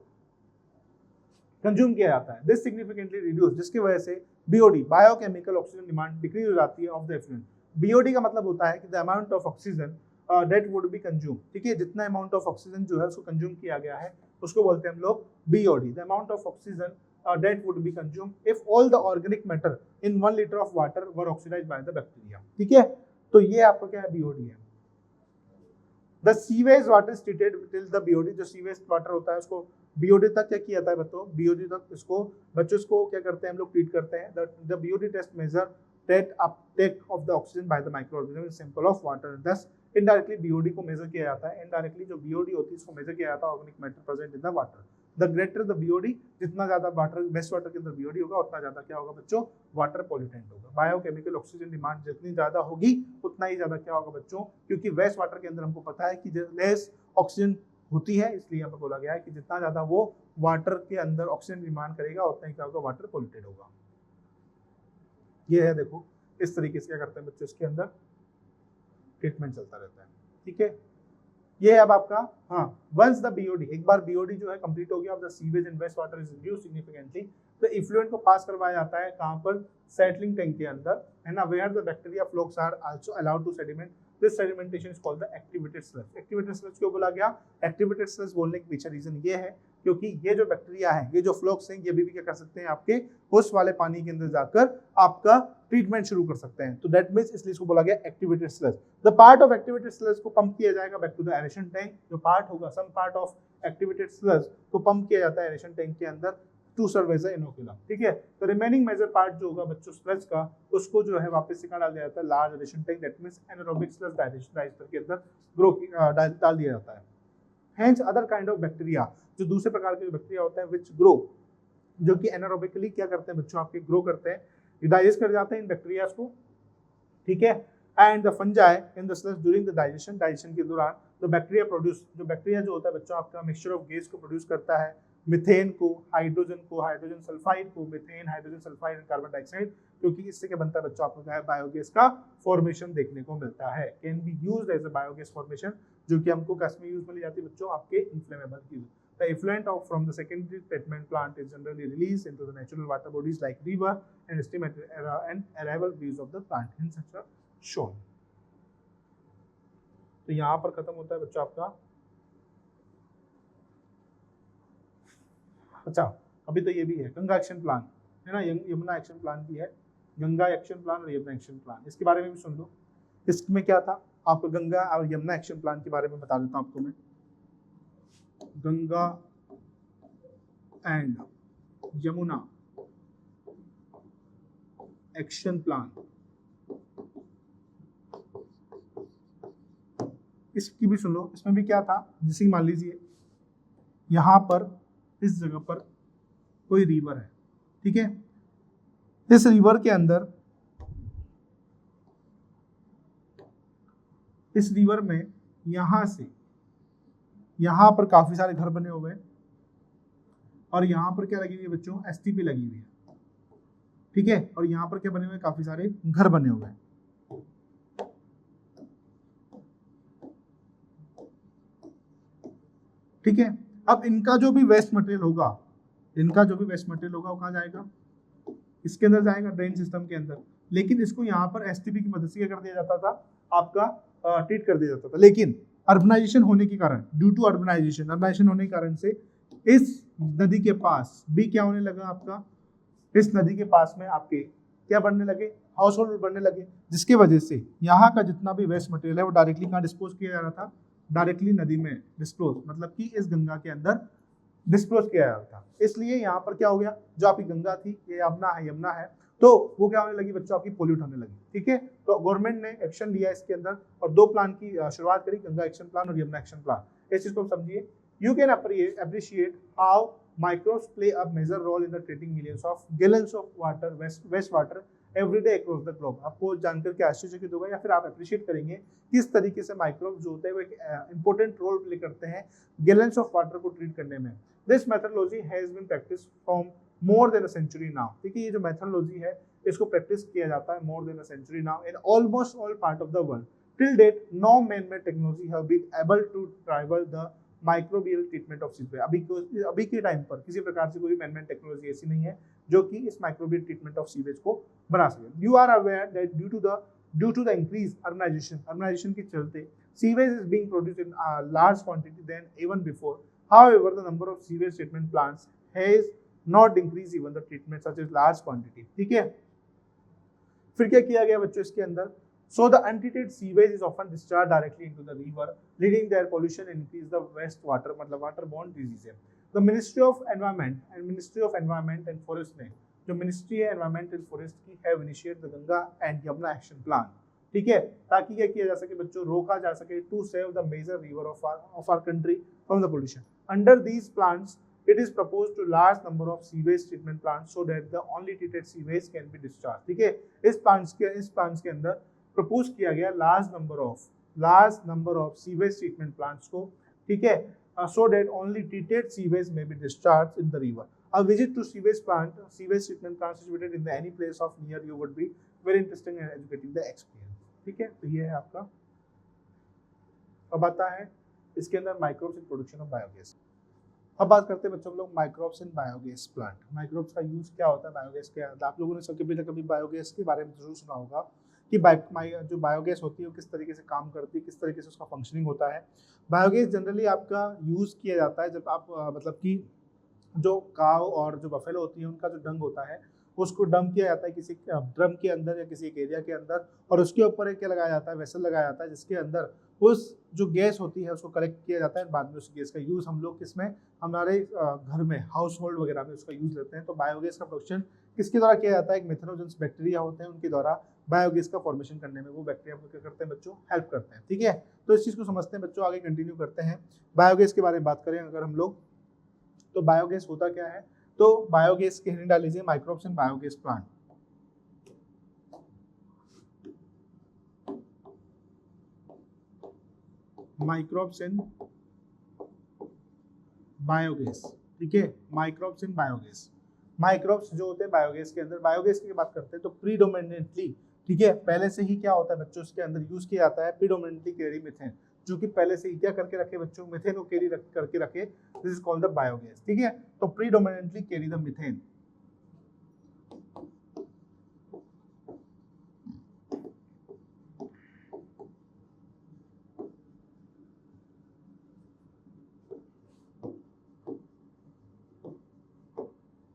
कंज्यूम किया जाता है। दिस सिग्निफिकेंटली रिड्यूस, जिसकी वजह से BOD, biochemical oxygen demand decrease हो जाती है ऑफ द एफ्लुएंट। बीओडी का मतलब होता है कि the amount of oxygen that would be consume, ठीक है, जितना अमाउंट ऑफ ऑक्सीजन जो है उसको कंज्यूम किया गया है उसको बोलते हैं हम लोग BOD, the amount of oxygen that would be consumed if all the organic matter in 1 liter of water were oxidized by the bacteria, ठीक है, तो ये आपका क्या है, बीओडी है। The sewage water is treated till the BOD, जो सीवेज वाटर होता है उसको बीओडी तक क्या किया जाता है बच्चों, बीओडी तक इसको बच्चों इसको क्या करते हैं हम लोग, ट्रीट करते हैं। The BOD test measure that uptake of the oxygen by the microorganism in sample of water, thus indirectly BOD को मेजर किया जाता है। इनडायरेक्टली जो BOD होती है उसको मेजर किया जाता है organic matter present in the water. The greater the BOD, जितना ज्यादा वाटर वेस्ट वाटर के अंदर BOD होगा उतना ज्यादा क्या होगा बच्चों, वाटर पॉल्यूटेंट होगा। बायोकेमिकल ऑक्सीजन डिमांड जितनी ज्यादा होगी उतना ही ज्यादा क्या होगा बच्चों, क्योंकि वेस्ट वाटर के अंदर हमको पता है कि लेस ऑक्सीजन होती है, इसलिए यहाँ पर बोला गया है कि जितना ज्यादा वो वाटर के अंदर ऑक्सीजन डिमांड करेगा उतना ही क्या होगा, वाटर पॉल्यूटेड होगा। ये है देखो इस तरीके से क्या करते हैं बच्चे, इसके अंदर ट्रीटमेंट चलता रहता है, ठीक है। ये है अब आपका, हाँ, वंस द बीओडी, एक बार बीओडी जो है कंप्लीट हो गया, of the sewage and waste water is reduced significantly, तो इफ्लुएंट को पास करवाया जाता है कहां पर, सेटलिंग टैंक के अंदर, है ना, where the bacteria flocs are also allowed to sediment. This sedimentation is called the activated sludge. Activated sludge क्यों बोला गया, एक्टिवेटेड स्लज बोलने के पीछे रीजन ये है क्योंकि ये जो बैक्टीरिया है, ये जो फ्लोक्स हैं, ये भी क्या कर सकते हैं, आपके उस वाले पानी के अंदर जाकर आपका ट्रीटमेंट शुरू कर सकते हैं, तो दैट मींस इसलिए इसको बोला गया activated sludge. The part of activated sludge को पंप किया जाएगा back to the aeration tank, जो पार्ट होगा, some part of activated sludge को पंप किया जाता है एरेशन टैंक के अंदर टू सर्व एज इनोकुलम, ठीक है। तो रिमेनिंग मेजर पार्ट जो होगा बच्चों स्लज का, उसको जो है वापस से डाल दिया जाता है large aeration tank, that means anaerobic sludge digester के अंदर ग्रो डाल दिया जाता है। Hence other kind of bacteria, जो दूसरे प्रकार के बैक्टीरिया होते हैं विच ग्रो, जो कि एनारोबिकली क्या करते हैं बच्चों, आपके ग्रो करते हैं, डाइजेस्ट कर जाते हैं इन बैक्टीरियाज को, ठीक है। And the fungi in the sludge during the digestion के दौरान द बैक्टीरिया प्रोड्यूस, जो बैक्टीरिया जो होता है बच्चों आपका मिक्सचर ऑफ गैस को प्रोड्यूस करता है, मीथेन को, हाइड्रोजन सल्फाइड को, methane, hydrogen sulphide and carbon dioxide, क्योंकि इससे क्या बनता है बच्चों, आपको क्या है, बायोगैस का फॉर्मेशन देखने को मिलता है। Can be used as a biogas formation, जो कि हमको कैस में यूज में ली जाती है बच्चों, आपके इन्फ्लेमेबल की। The effluent from the secondary treatment plant is generally released into the natural water bodies like river and stream and arrival views of the plant in such a shown। तो यहाँ पर खत्म होता है बच्चों आपका। अच्छा, अभी तो ये भी है गंगा एक्शन प्लान, है ना, यमुना एक्शन प्लान भी है, गंगा एक्शन प्लान और यमुना एक्शन प्लान, इसके बारे में भी सुन लो। इसमें क्या था, आपको गंगा और यमुना एक्शन प्लान के बारे में बता देता हूँ आपको मैं। Ganga and Yamuna action plan, इसकी भी सुन लो। इसमें भी क्या था, जैसे मान लीजिए यहां पर इस जगह पर कोई रिवर है, ठीक है, इस रिवर के अंदर, इस रिवर में यहां से यहां पर काफी सारे घर बने हुए हैं और यहां पर क्या लगी हुई है बच्चों, एसटीपी लगी हुई है, ठीक है, और यहां पर क्या बने हुए हैं, काफी सारे घर बने हुए हैं, ठीक है। अब इनका जो भी वेस्ट मटेरियल होगा, वो कहाँ जाएगा, इसके अंदर जाएगा, ड्रेन सिस्टम के अंदर, लेकिन इसको यहाँ पर एसटीपी की मदद से क्या कर दिया जाता था, आपका ट्रीट कर दिया जाता था। लेकिन अर्बनाइजेशन होने के कारण, ड्यू टू अर्बनाइजेशन होने के कारण से इस नदी के पास भी क्या होने लगा आपका, इस नदी के पास में आपके क्या बनने लगे, हाउस होल्ड बनने लगे, जिसकी वजह से यहाँ का जितना भी वेस्ट मटेरियल है वो डायरेक्टली कहाँ डिस्पोज किया जा रहा था, डायरेक्टली नदी में डिस्पोज, मतलब कि इस गंगा के अंदर डिस्पोज किया जा रहा था। इसलिए यहाँ पर क्या हो गया, जो आपकी गंगा थी ये यमुना है, तो वो क्या होने लगी बच्चों, आपकी पोल्यूट होने लगी। ठीक है, तो गवर्नमेंट ने एक्शन लिया इसके अंदर और 2 प्लान की शुरुआत करी, गंगा एक्शन प्लान और यमुना एक्शन प्लान। इस चीज को समझिए। You can appreciate how microbes play a major role in the treating millions of gallons of water, waste water every day across the globe। आपको जानकर के आश्चर्यचकित होगा या फिर आप अप्रिशिएट करेंगे किस तरीके से माइक्रोब्स जो होते हैं वो एक इंपॉर्टेंट रोल प्ले करते हैं गैलन्स ऑफ वाटर को ट्रीट करने में। This methodology has been practice from more than a century now. ठीक है, ये जो मेथोडोलॉजी है इसको प्रैक्टिस किया जाता है more than a century now in almost all part of the world. Till date no man made technology have been able to rival the microbial treatment of sewage. अभी के टाइम पर किसी प्रकार से कोई मैन-मेड टेक्नोलॉजी ऐसी नहीं है जो कि इस माइक्रोबियल ट्रीटमेंट ऑफ सीवेज को बना सके। You are aware that due to the increase urbanisation के चलते sewage is being produced in large quantity than even before. However the number of sewage treatment plants has not increase even the treatment such as large quantity. ठीक है, फिर क्या किया गया बच्चों इसके अंदर, so the untreated sewage is often discharged directly into the river, leading their pollution and increase the wastewater, मतलब waterborne disease है। The Ministry of Environment and Forest ने जो मिनिस्ट्री है एनवायरमेंट एंड फॉरेस्ट की have initiate the Ganga and Yamuna action plan. ठीक है, ताकि क्या किया जा सके बच्चों, रोका जा सके to save the major river of our country from the pollution. Under these plans it is proposed to large number of sewage treatment plants so that the only treated sewage can be discharged। ठीक है, इस प्लांट्स के अंदर प्रपोज किया गया large number of sewage treatment plants को। ठीक है, so that only treated sewage may be discharge in the river. A visit to sewage treatment plant situated in any place of near you would be very interesting and educating the experience. ठीक है, तो ये है आपका। अब आता है इसके अंदर microbes in production of biogas. अब बात करते हैं बच्चों लोग microbes in biogas plant. Microbes का यूज क्या होता है बायोगैस के अंदर। आप लोगों ने कभी बायोगैस के बारे में जरूर सुना होगा कि जो बायोगैस होती है वो किस तरीके से काम करती है, किस तरीके से उसका फंक्शनिंग होता है। बायोगैस जनरली आपका यूज़ किया जाता है जब आप मतलब कि जो काव और जो बफेलो होती है उनका जो डंग होता है उसको डंप किया जाता है किसी ड्रम के अंदर या किसी एक एरिया के अंदर, और उसके ऊपर एक क्या लगाया जाता है, वेसल लगाया जाता है जिसके अंदर उस जो गैस होती है उसको कलेक्ट किया जाता है। बाद में उस गैस का यूज़ हम लोग किसमें, हमारे घर में हाउस होल्ड वगैरह में उसका यूज़ लेते हैं। तो बायोगैस का प्रोडक्शन किसके द्वारा किया जाता है, एक मेथनोजेंस बैक्टीरिया होते हैं उनके द्वारा बायोगैस का फॉर्मेशन करने में वो बैक्टीरिया क्या करते हैं बच्चों, हेल्प करते हैं। ठीक है, तो इस चीज़ को समझते हैं बच्चों, आगे कंटिन्यू करते हैं। बायोगैस के बारे में बात करें अगर हम लोग, तो बायोगैस होता क्या है, तो बायोगैस के हेडिंग डाल लीजिए microbes in biogas plant. Microbes in biogas. ठीक है, माइक्रोब्स इन बायोगैस। माइक्रोब्स जो होते हैं बायोगैस के अंदर, बायोगैस की बात करते हैं तो प्रीडोमिनेंटली, ठीक है, पहले से ही क्या होता है बच्चों उसके अंदर यूज किया जाता है प्रीडोमिनेंटली कैरी मीथेन, जो कि पहले से ही क्या करके रखे बच्चों, मीथेन को कैरी करके रखे, this is called the biogas. ठीक है, तो predominantly carry the methane.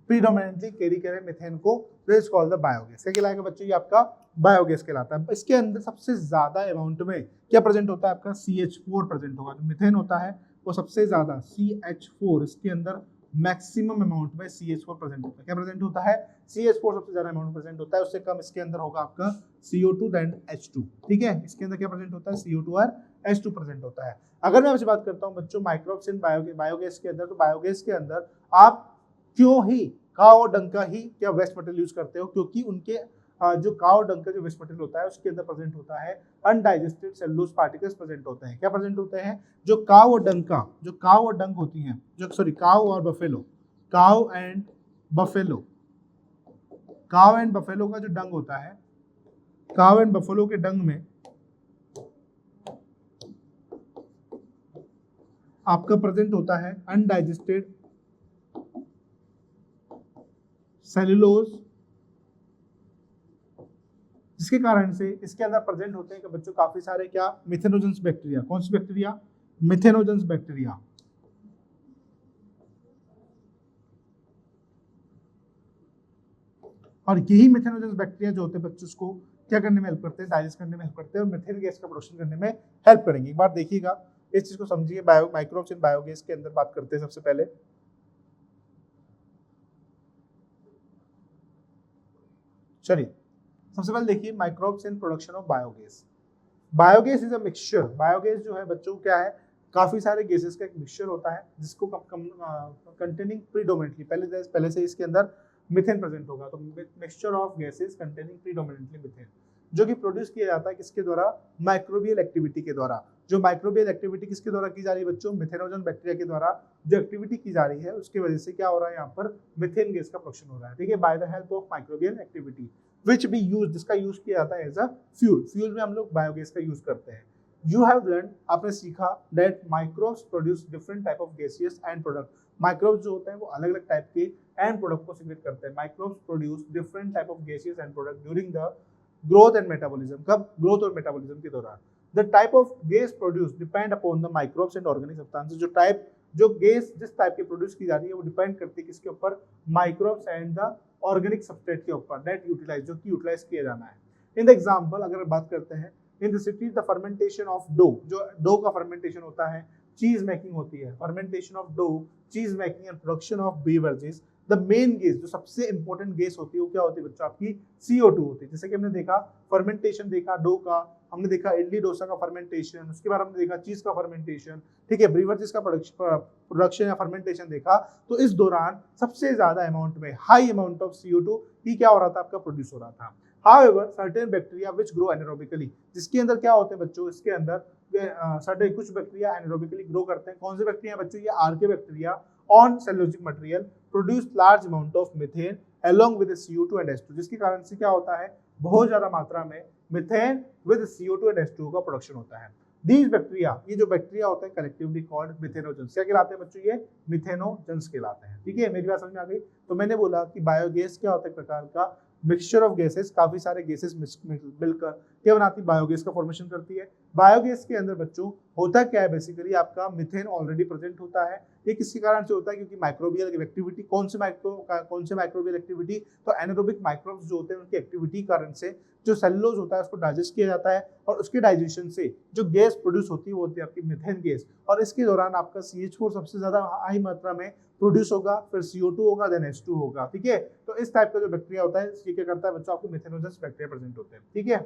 Predominantly carry करे मीथेन को, this is called the biogas. क्या कहलाएगा बच्चों, ये आपका बायोगैस कहलाता है। इसके अंदर सबसे ज्यादा अमाउंट में क्या प्रेजेंट होता है, आपका CH4 प्रेजेंट होगा। जो मीथेन होता है वो सबसे ज्यादा CH4, इसके अंदर मैक्सिमम अमाउंट में CH4 प्रेजेंट होता है। क्या प्रेजेंट होता है, CH4 सबसे ज्यादा अमाउंट प्रेजेंट होता है। उससे कम इसके अंदर होगा आपका CO2 देन H2। ठीक है, इसके अंदर क्या प्रेजेंट होता है, CO2 और H2 प्रेजेंट होता है। अगर मैं आपसे बात करता हूँ बच्चों माइक्रोब्स इन बायोगैस के अंदर, तो बायोगैस के अंदर आप क्यों ही काव डंग का ही क्या वेस्ट मटेरियल यूज करते हो, क्योंकि उनके जो काव डंग का जो वेस्ट मटेरियल होता है उसके अंदर प्रेजेंट होता है अनडाइजेस्टेड सेलुलोज पार्टिकल्स प्रेजेंट होते हैं। क्या प्रेजेंट होते हैं, जो काव और डंग का, जो काव और डंग होती हैं, जो सॉरी काव और बफेलो, काव एंड बफेलो का जो डंग होता है, काव एंड बफेलो के डंग में आपका प्रेजेंट होता है अनडाइजेस्टेड सेलुलोज, जिसके कारण से इसके अंदर प्रेजेंट होते हैं कि बच्चों काफी सारे क्या मिथेनोजेंस बैक्टीरिया। कौन सी बैक्टीरिया? Methanogens bacteria. और यही मिथेनोजेंस बैक्टीरिया जो होते हैं बच्चों उसको क्या करने में हेल्प करते हैं? डाइजेस्ट करने में हेल्प करते हैं और मीथेन गैस का प्रोडक्शन करने में हेल्प करेंगे। एक बार देखिएगा इस चीज को समझिए। माइक्रोब्स इन बायोगैस के अंदर बात करते हैं सबसे पहले। चलिए सबसे पहले देखिए microbes in production of biogas. Biogas is a mixture. Biogas जो है बच्चों क्या है? काफी सारे गैसेस का एक मिक्सचर होता है जिसको कंटेनिंग प्रीडोमिनेटली पहले से इसके अंदर मीथेन प्रेजेंट होगा। तो mixture of gases containing predominantly methane, जो कि प्रोड्यूस किया जाता है किसके द्वारा? माइक्रोबियल एक्टिविटी के द्वारा। जो माइक्रोबियल एक्टिविटी किसके द्वारा की जा रही है बच्चों? मिथेनोजन बैक्टीरिया के द्वारा जो एक्टिविटी की जा रही है उसकी वजह से क्या हो रहा है? यहाँ पर मीथेन गैस का प्रोडक्शन हो रहा है। ठीक है, bye the help of microbial activity which B use, जिसका यूज किया जाता है एज अ फ्यूल। फ्यूल में हम लोग बायोगैस का यूज करते हैं। यू हैव लर्न, आपने सीखा that microbes produce different type of gaseous and product. Microbes जो होते हैं वो अलग अलग टाइप के एंड प्रोडक्ट को सिक्रेट करते हैं। Microbes produce different type of gaseous and product during the growth and metabolism. कब? ग्रोथ और मेटाबॉलिज्म के दौरान। The type of gas produce depend upon the microbes and organic substances. जो गैस जिस टाइप की प्रोड्यूस की जा रही है वो डिपेंड करती है किसके ऊपर? Microbes and the organic substrate के ऊपर दैट यूटिलाइज, जो कि यूटिलाइज किया जाना है। इन द एग्जांपल अगर बात करते हैं, in the city the fermentation of dough, जो डो का फर्मेंटेशन होता है, चीज मेकिंग होती है, fermentation of dough, cheese making and production of beverages. The main gas, जो सबसे इंपॉर्टेंट गैस होती है वो क्या होती है बच्चों? आपकी CO2 होती है। जैसे कि हमने देखा फर्मेंटेशन देखा डो का, हमने देखा इडली डोसा का फर्मेंटेशन, उसके बाद हमने देखा चीज का फर्मेंटेशन, ठीक है, ब्रीवरेजेस का प्रोडक्शन या फर्मेंटेशन देखा। तो इस दौरान सबसे ज्यादा अमाउंट में हाई अमाउंट ऑफ CO2 ही क्या हो रहा था? आपका प्रोड्यूस हो रहा था। However, certain bacteria which grow anaerobically, जिसके अंदर क्या होते हैं बच्चों? इसके अंदर सर्टेन कुछ बैक्टीरिया एनारोबिकली ग्रो करते हैं। कौन से बैक्टीरिया बच्चों? ये archaebacteria on cellulosic material produce large amount of methane along with CO2 and H2, जिसके कारण से क्या होता है? बहुत ज्यादा मात्रा में methane with CO2 and H2 का प्रोडक्शन होता है। These बैक्टीरिया, ये जो बैक्टीरिया होते हैं कलेक्टिवली कॉल्ड मिथेनोजेंस। क्या कहलाते हैं बच्चों? ये मिथेनोजेंस कहलाते हैं। ठीक है, मेरी बात समझ में आ गई? तो मैंने बोला कि बायोगैस क्या होता है? प्रकार का मिक्सचर ऑफ गैसेस, काफी सारे गैसेस मिलकर क्या बनाती है? बायोगैस का फॉर्मेशन करती है। बायोगैस के अंदर बच्चों होता क्या है? बेसिकली आपका मीथेन ऑलरेडी प्रेजेंट होता है। ये किसके कारण से होता है? क्योंकि माइक्रोबियल एक्टिविटी, कौन से माइक्रोबियल एक्टिविटी? तो एनारोबिक माइक्रोब्स जो होते हैं उनकी एक्टिविटी कारण से जो सेलुलोज होता है उसको डाइजेस्ट किया जाता है और उसके डाइजेशन से जो गैस प्रोड्यूस होती है वो होती है आपकी मीथेन गैस। और इसके दौरान आपका CH4 सबसे ज्यादा हाई मात्रा में प्रोड्यूस होगा, फिर CO2 होगा, देन H2 होगा। ठीक है, तो इस टाइप का जो बैक्टीरिया होता है ये क्या करता है बच्चों? आपको मिथेनोजेंस बैक्टीरिया प्रेजेंट होते हैं। ठीक है,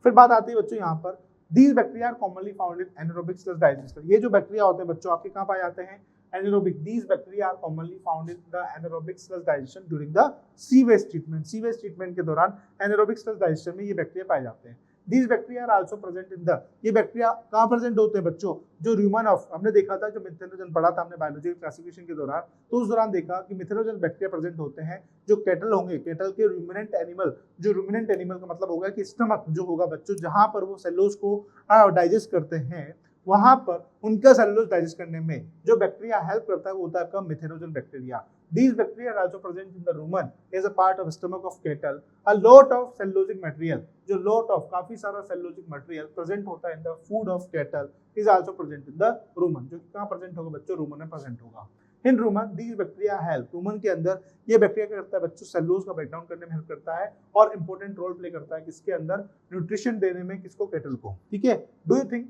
फिर बात आती है बच्चों यहाँ पर, these bacteria are commonly found in anaerobic sludge digester। ये जो बैक्टीरिया होते हैं बच्चों आपके कहाँ पाए जाते हैं? anaerobic। These bacteria are commonly found in the anaerobic sludge digestion during the sewage treatment। Sewage treatment के दौरान anaerobic sludge digestion में ये बैक्टीरिया पाए जाते हैं। These bacteria are also present in the, ये बैक्टीरिया कहाँ प्रेजेंट होते हैं बच्चों? जो रूमन ऑफ, हमने देखा था जो मिथेनोजन पढ़ा था हमने बायोलॉजिकल क्लासिफिकेशन के दौरान, तो उस दौरान देखा कि मिथेनोजन बैक्टीरिया प्रेजेंट होते हैं जो कैटल होंगे, कैटल के रूमिनेंट एनिमल। जो रूमिनेंट एनिमल का मतलब होगा कि स्टमक जो होगा बच्चों, जहां पर वो सेलुलोज को डाइजेस्ट करते हैं, वहां पर उनका सेलुलोज डाइजेस्ट करने में जो बैक्टीरिया हेल्प करता है वो होता है आपका methanogen bacteria. These bacteria are also present in the rumen as a part of stomach of cattle. A lot of cellulosic material, जो lot of काफी सारा cellulosic material present होता है in the food of cattle is also present in the rumen। जो कहाँ present होगा बच्चों? rumen में present होगा। In rumen these bacteria help, rumen के अंदर ये बैक्टीरिया क्या करता है बच्चों? सेलुलोज का ब्रेकडाउन करने में हेल्प करता है और इंपॉर्टेंट रोल प्ले करता है किसके अंदर? न्यूट्रिशन देने में, किसको? कैटल को। ठीक है, डू यू थिंक,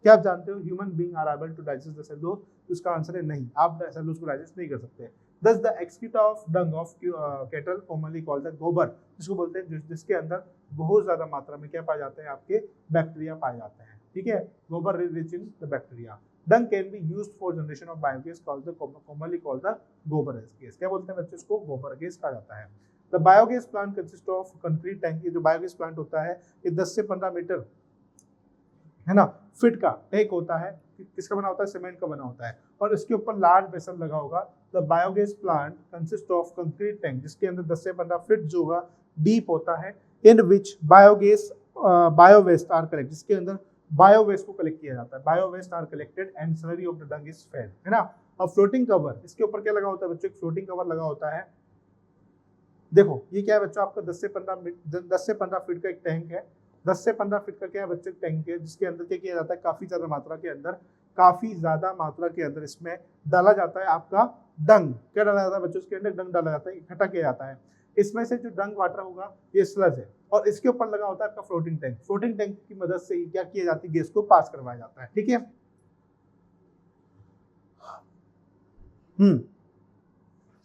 क्या आप जानते हो human being are able to digest the cellulose? इसका आंसर है नहीं, आप सेलुलोज को डाइजेस्ट नहीं कर सकते। Thus the excreta of dung of cattle commonly called the गोबर, जिसको बोलते हैं जिसके अंदर बहुत ज्यादा मात्रा में क्या पाए जाते हैं? आपके बैक्टीरिया पाए जाते हैं। ठीक है, गोबर rich in the bacteria. Dung can be used for generation of biogas called the commonly called the गोबर gas। क्या बोलते हैं बच्चों? इसको गोबर गैस कहा जाता है। The biogas plant consists of concrete tank। ये जो बायोगैस प्लांट होता है ये 10 से 15 मीटर है ना फिट का टैंक होता है। किसका बना होता है? सीमेंट का बना होता है और इसके ऊपर लार्ज बेसन लगा होगा। The biogas plant consist of concrete tank, जिसके अंदर 10 से 15 फीट जो होगा डीप होता है। In which biogas biowaste are collect, जिसके अंदर बायोवेस्ट को कलेक्ट किया जाता है। Biowaste are collected and slurry of the dung is fed, है ना। और फ्लोटिंग कवर, इसके ऊपर क्या लगा होता है बच्चों? एक फ्लोटिंग कवर लगा होता है देखो ये क्या है बच्चों, आपका 10 से 15 फीट का एक टैंक है। 10 से 15 फीट का क्या है बच्चों, टैंक है, जिसके अंदर क्या किया जाता है, काफी ज्यादा मात्रा के अंदर इसमें डाला जाता है आपका डंग। क्या डाला जाता है बच्चों, इसके अंदर डंग डाला जाता है, इकट्ठा किया जाता है। इसमें से जो डंग वाटर होगा ये स्लज है, और इसके ऊपर लगा होता है आपका फ्लोटिंग टैंक। फ्लोटिंग टैंक की मदद से ही क्या किया जाती है, गैस को पास करवाया जाता है। ठीक है।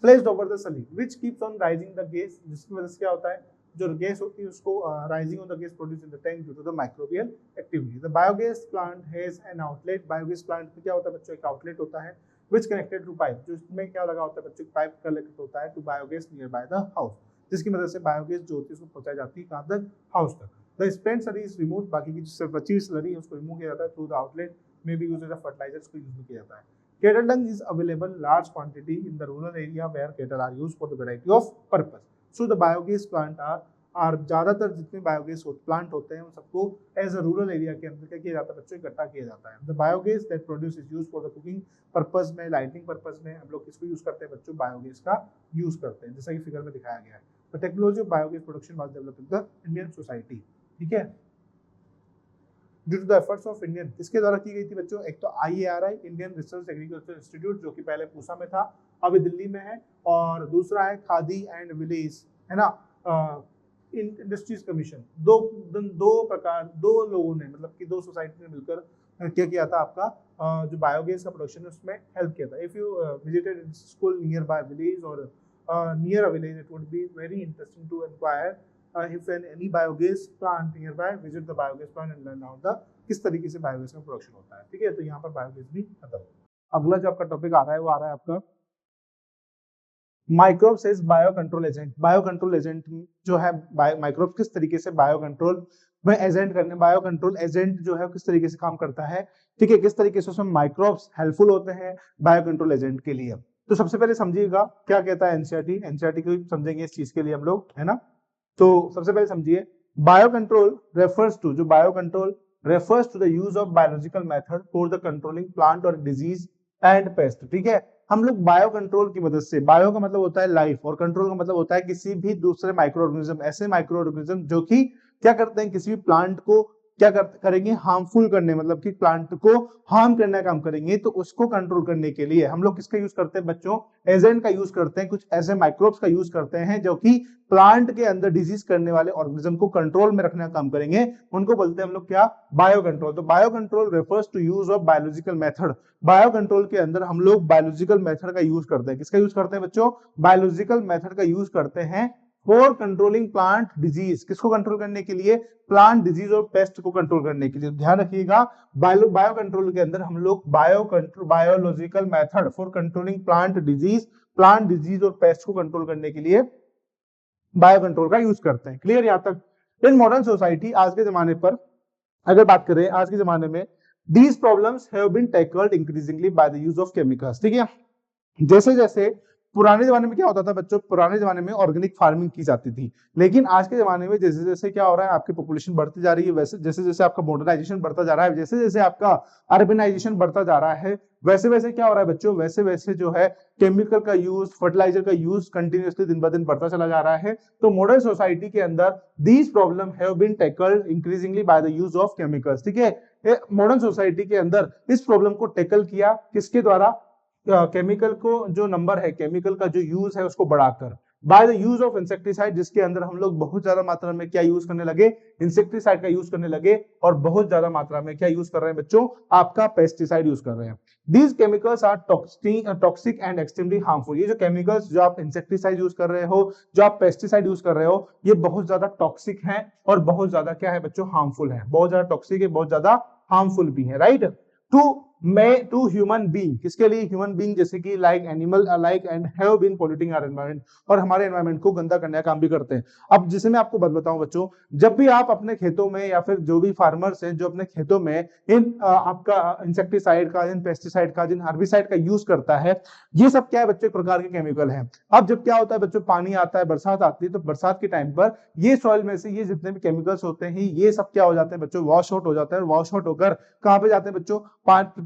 प्लेस्ड ओवर द सली which keeps on rising the gas, जिसकी वजह से क्या होता है, जो गैस होती है उसको rising on the gas produce in the tank due to the microbial activity. The biogas plant has an outlet. Biogas plant में क्या होता है बच्चों, एक आउटलेट होता है व्हिच कनेक्टेड टू पाइप, जो इसमें क्या लगा होता है बच्चों, पाइप कनेक्ट होता है to biogas near by the house, जिसकी मदद से बायोगैस जो होती है उसको पहुंचाई जाती है कहां तक, हाउस तक। The spent slurry is remove, बाकी की जो बची स्लरी है उसको रिमूव किया जाता है थ्रू द आउटलेट, में भी यूज एज अ फर्टिलाइजर्स को यूज किया जाता है। Cattle dung is available large quantity in the rural area where cattle are used for the variety of purpose. So the biogas plant are ज्यादातर जितने बायोगैस प्लांट होते हैं उन सबको एज अ रूरल एरिया के अंदर क्या किया जाता है बच्चों, इकट्ठा किया जाता है। The biogas that produce is use for the cooking purpose में, लाइटिंग पर्पस में हम लोग किसको यूज करते हैं बच्चों, बायोगैस का यूज करते हैं, जैसा कि फिगर में दिखाया गया है। The technology of biogas production was developed in the Indian society. ठीक है, due to the efforts of Indian, किसके द्वारा की गई थी बच्चों, एक तो IARI Indian research agriculture institute, जो कि पहले पूसा में था, अभी दिल्ली में है, और दूसरा है खादी एंड विलेज, है ना, इंडस्ट्रीज कमीशन। दो लोगों ने, मतलब कि दो सोसाइटी ने मिलकर क्या किया था, आपका जो बायोगैस का प्रोडक्शन है उसमें हेल्प किया था। If you visited school nearby village or near a village, it would be very interesting to inquire if any biogas plant nearby, visit the biogas plant and learn out the किस तरीके से बायोगैस का प्रोडक्शन होता है। ठीक है, तो यहाँ पर बायोगैस भी खत्म। अगला जो आपका टॉपिक आ रहा है वो आ रहा है आपका microbes as bio control agent. Bio control agent जो है, माइक्रोब किस तरीके से बायो कंट्रोल में एजेंट करने, बायो कंट्रोल एजेंट जो है किस तरीके से काम करता है। ठीक है, किस तरीके से उसमें माइक्रोब्स हेल्पफुल होते हैं बायो कंट्रोल एजेंट के लिए। तो सबसे पहले समझिएगा क्या कहता है एनसीईआरटी को समझेंगे इस चीज के लिए हम लोग, है ना। तो सबसे पहले समझिए, बायो कंट्रोल रेफर्स टू, जो bio control refers to the use of biological method for the controlling plant और डिजीज एंड पेस्ट। ठीक है, हम लोग बायो कंट्रोल की मदद से, बायो का मतलब होता है लाइफ और कंट्रोल का मतलब होता है किसी भी दूसरे माइक्रो ऑर्गेनिज्म, ऐसे माइक्रो ऑर्गेनिज्म जो कि क्या करते हैं, किसी भी प्लांट को क्या करेंगे, हार्मफुल करने, मतलब कि प्लांट को हार्म करने का काम करेंगे, तो उसको कंट्रोल करने के लिए हम लोग किसका यूज करते हैं बच्चों, एजेंट का यूज करते हैं, कुछ ऐसे माइक्रोब्स का यूज करते हैं जो कि प्लांट के अंदर डिजीज करने वाले ऑर्गेनिज्म को कंट्रोल में रखने का काम करेंगे, उनको बोलते हैं हम लोग क्या, बायो कंट्रोल। तो bio control refers to use of biological method. Bio control के अंदर हम लोग बायोलॉजिकल मेथड का यूज करते हैं। किसका यूज करते हैं बच्चों, बायोलॉजिकल मेथड का यूज करते हैं फॉर कंट्रोलिंग प्लांट डिजीज। किसको कंट्रोल करने के लिए, प्लांट डिजीज और पेस्ट को कंट्रोल करने के लिए। ध्यान रखिएगा, बायो कंट्रोल के अंदर हम लोग biological method for controlling plant disease और पेस्ट को कंट्रोल करने के लिए बायो कंट्रोल का यूज करते हैं। क्लियर यहाँ तक। इन मॉडर्न सोसाइटी, आज के जमाने पर अगर बात करें, आज के जमाने में these problems have been tackled increasingly by the use of chemicals. ठीक है, जैसे जैसे पुराने जमाने में क्या होता था बच्चों, पुराने जमाने में ऑर्गेनिक फार्मिंग की जाती थी, लेकिन आज के जमाने में जैसे जैसे क्या हो रहा है, आपकी पॉपुलेशन बढ़ती जा रही है, वैसे जैसे जैसे आपका मॉडर्नाइजेशन बढ़ता जा रहा है, जैसे जैसे आपका अर्बनाइजेशन बढ़ता जा रहा है, वैसे वैसे क्या हो रहा है बच्चों, वैसे वैसे जो है केमिकल का यूज, फर्टिलाइजर का यूज कंटिन्यूअसली दिन ब दिन बढ़ता चला जा रहा है। तो मॉडर्न सोसाइटी के अंदर these problem have been tackled increasingly by the use of chemicals. ठीक है, मॉडर्न सोसाइटी के अंदर इस प्रॉब्लम को टैकल किया किसके द्वारा, केमिकल को जो नंबर है, केमिकल का जो यूज है उसको बढ़ाकर, bye the use of insecticide, जिसके अंदर हम लोग बहुत ज्यादा मात्रा में क्या यूज करने लगे, इंसेक्टिसाइड का यूज करने लगे, और बहुत ज्यादा मात्रा में क्या यूज कर रहे हैं बच्चों, आपका पेस्टिसाइड यूज कर रहे हैं। These chemicals are toxic and extremely harmful. ये जो केमिकल्स, जो आप इंसेक्टिसाइड यूज कर रहे हो, जो आप पेस्टिसाइड यूज कर रहे हो, ये बहुत ज्यादा टॉक्सिक है और बहुत ज्यादा क्या है बच्चों, हार्मफुल है। बहुत ज्यादा टॉक्सिक है, बहुत ज्यादा हार्मफुल भी है, राइट। टू ह्यूमन बीइंग, किसके लिए, ह्यूमन बीइंग, जैसे कि like animal alike and have been polluting our environment, और हमारे एनवायरनमेंट को गंदा करने का काम भी करते हैं। अब जैसे मैं आपको बताऊं बच्चों, जब भी आप अपने खेतों में या फिर जो भी फार्मर्स हैं जो अपने खेतों में इन आपका इंसेक्टिसाइड का, इन पेस्टिसाइड का, जिन हर्बिसाइड का यूज करता है, ये सब क्या है बच्चों, एक प्रकार के केमिकल है। अब जब क्या होता है बच्चों, पानी आता है, बरसात आती है, तो बरसात के टाइम पर ये सॉइल में से ये जितने भी केमिकल्स होते हैं, ये सब क्या हो जाते हैं बच्चों, वॉश आउट हो जाते हैं। वॉश आउट होकर कहाँ पे जाते हैं बच्चों,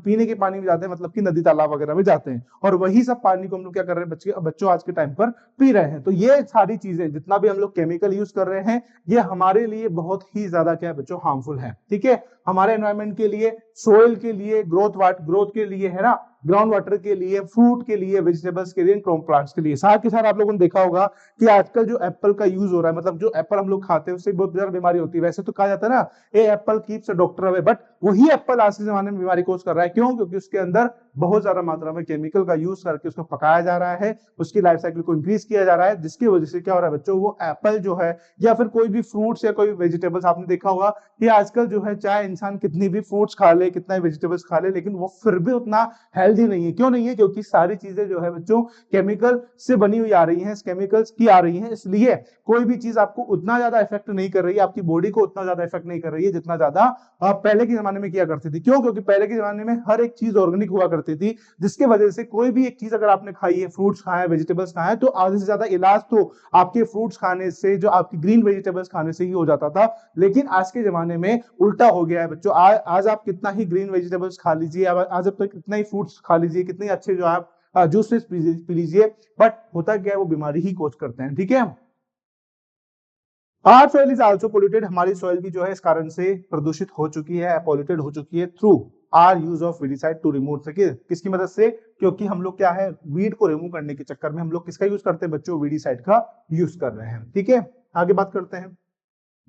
पीने के पानी में जाते हैं, मतलब कि नदी तालाब वगैरह में जाते हैं, और वही सब पानी को हम लोग क्या कर रहे हैं बच्चों आज के टाइम पर पी रहे हैं। तो ये सारी चीजें जितना भी हम लोग केमिकल यूज कर रहे हैं ये हमारे लिए बहुत ही ज्यादा क्या है बच्चों, हार्मफुल है। ठीक है, हमारे एनवायरमेंट के लिए, सोइल के लिए, ग्रोथ के लिए, है ना, ग्राउंड वाटर के लिए, फ्रूट के लिए, वेजिटेबल्स के लिए, प्लांट्स के लिए। साथ के साथ आप लोगों ने देखा होगा कि आजकल जो एप्पल का यूज हो रहा है, मतलब जो एप्पल हम लोग खाते हैं उससे बहुत ज्यादा बीमारी होती है। वैसे तो कहा जाता है ना, a apple keeps a doctor away, but वही एप्पल आज के जमाने में बीमारी कोज कर रहा है। क्यों? क्योंकि उसके अंदर बहुत ज्यादा मात्रा में केमिकल का यूज करके उसको पकाया जा रहा है, उसकी लाइफ साइकिल को इंक्रीज किया जा रहा है, जिसकी वजह से क्या हो रहा है बच्चों, वो एप्पल जो है या फिर कोई भी फ्रूट्स या कोई वेजिटेबल्स, आपने देखा होगा कि आजकल जो है चाहे इंसान कितनी भी फ्रूट्स खा ले, कितना भी वेजिटेबल्स खा ले, लेकिन वो फिर भी उतना हेल्दी नहीं है। क्यों नहीं है? क्योंकि सारी चीजें जो है बच्चों केमिकल से बनी हुई आ रही हैं, केमिकल्स की आ रही हैं, इसलिए कोई भी चीज आपको उतना ज्यादा इफेक्ट नहीं कर रही है, आपकी बॉडी को उतना ज्यादा इफेक्ट नहीं कर रही है जितना ज्यादा पहले के जमाने में किया करती थी। क्यों? क्योंकि पहले के जमाने में हर एक चीज ऑर्गेनिक हुआ करती थी, जिसकी वजह से कोई भी एक चीज अगर आपने खाई है, फ्रूट्स खाए, वेजिटेबल्स खाए, तो आधे से ज्यादा इलाज तो आपके फ्रूट्स खाने से, जो आपकी ग्रीन वेजिटेबल्स खाने से ही हो जाता था। लेकिन आज के जमाने में उल्टा हो गया है बच्चों। आज आप कितना ही ग्रीन वेजिटेबल्स खा लीजिए, आज अब तक कितना ही फ्रूट्स खा लीजिए, कितने अच्छे जो आप जूसेस पी लीजिए, बट होता क्या है, वो बीमारी ही कोज करते हैं। ठीक है, our soil is also polluted, हमारी सॉइल भी जो है इस कारण से प्रदूषित हो चुकी है, पॉल्यूटेड हो चुकी है through our use of weedicide to remove, किसकी मदद से? क्योंकि हम लोग क्या है, वीड को रिमूव करने के चक्कर में हम लोग किसका यूज करते हैं बच्चों, वीडिसाइड का यूज कर रहे हैं। ठीक है, आगे बात करते हैं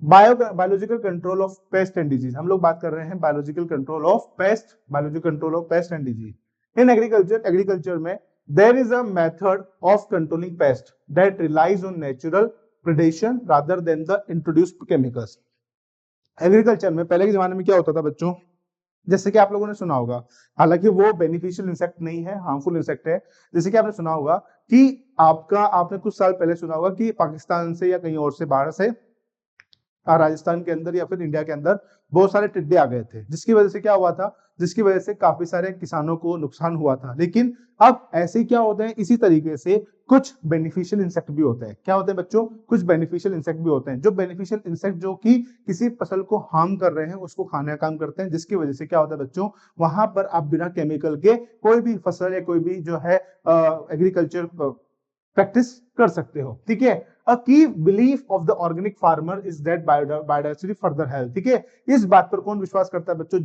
biological control of pest and disease. हम लोग बात कर रहे हैं biological control of pest and disease in agriculture में there is a method of controlling pest that relies on natural predation rather than the introduced chemicals. Agriculture में पहले के जमाने में क्या होता था बच्चों, जैसे कि आप लोगों ने सुना होगा, हालांकि वो बेनिफिशियल इंसेक्ट नहीं है, हार्मफुल इंसेक्ट है। जैसे कि आपने सुना होगा कि आपने कुछ साल पहले सुना होगा कि पाकिस्तान से या कहीं और से, बाहर से राजस्थान के अंदर या फिर इंडिया के अंदर बहुत सारे टिड्डे आ गए थे, जिसकी वजह से क्या हुआ था, जिसकी वजह से काफी सारे किसानों को नुकसान हुआ था। लेकिन अब ऐसे क्या होते हैं, इसी तरीके से कुछ बेनिफिशियल इंसेक्ट भी होते हैं। क्या होते हैं बच्चों? कुछ बेनिफिशियल इंसेक्ट भी होते हैं। जो बेनिफिशियल इंसेक्ट जो कि किसी फसल को हार्म कर रहे हैं, उसको खाने का काम करते हैं, जिसकी वजह से क्या होता है बच्चों, वहां पर आप बिना केमिकल के कोई भी फसल या कोई भी जो है एग्रीकल्चर प्रैक्टिस कर सकते हो। ठीक है, A key belief of the organic farmer is that biodiversity further health। ठीक है, इस बात पर कौन विश्वास करता है बच्चों?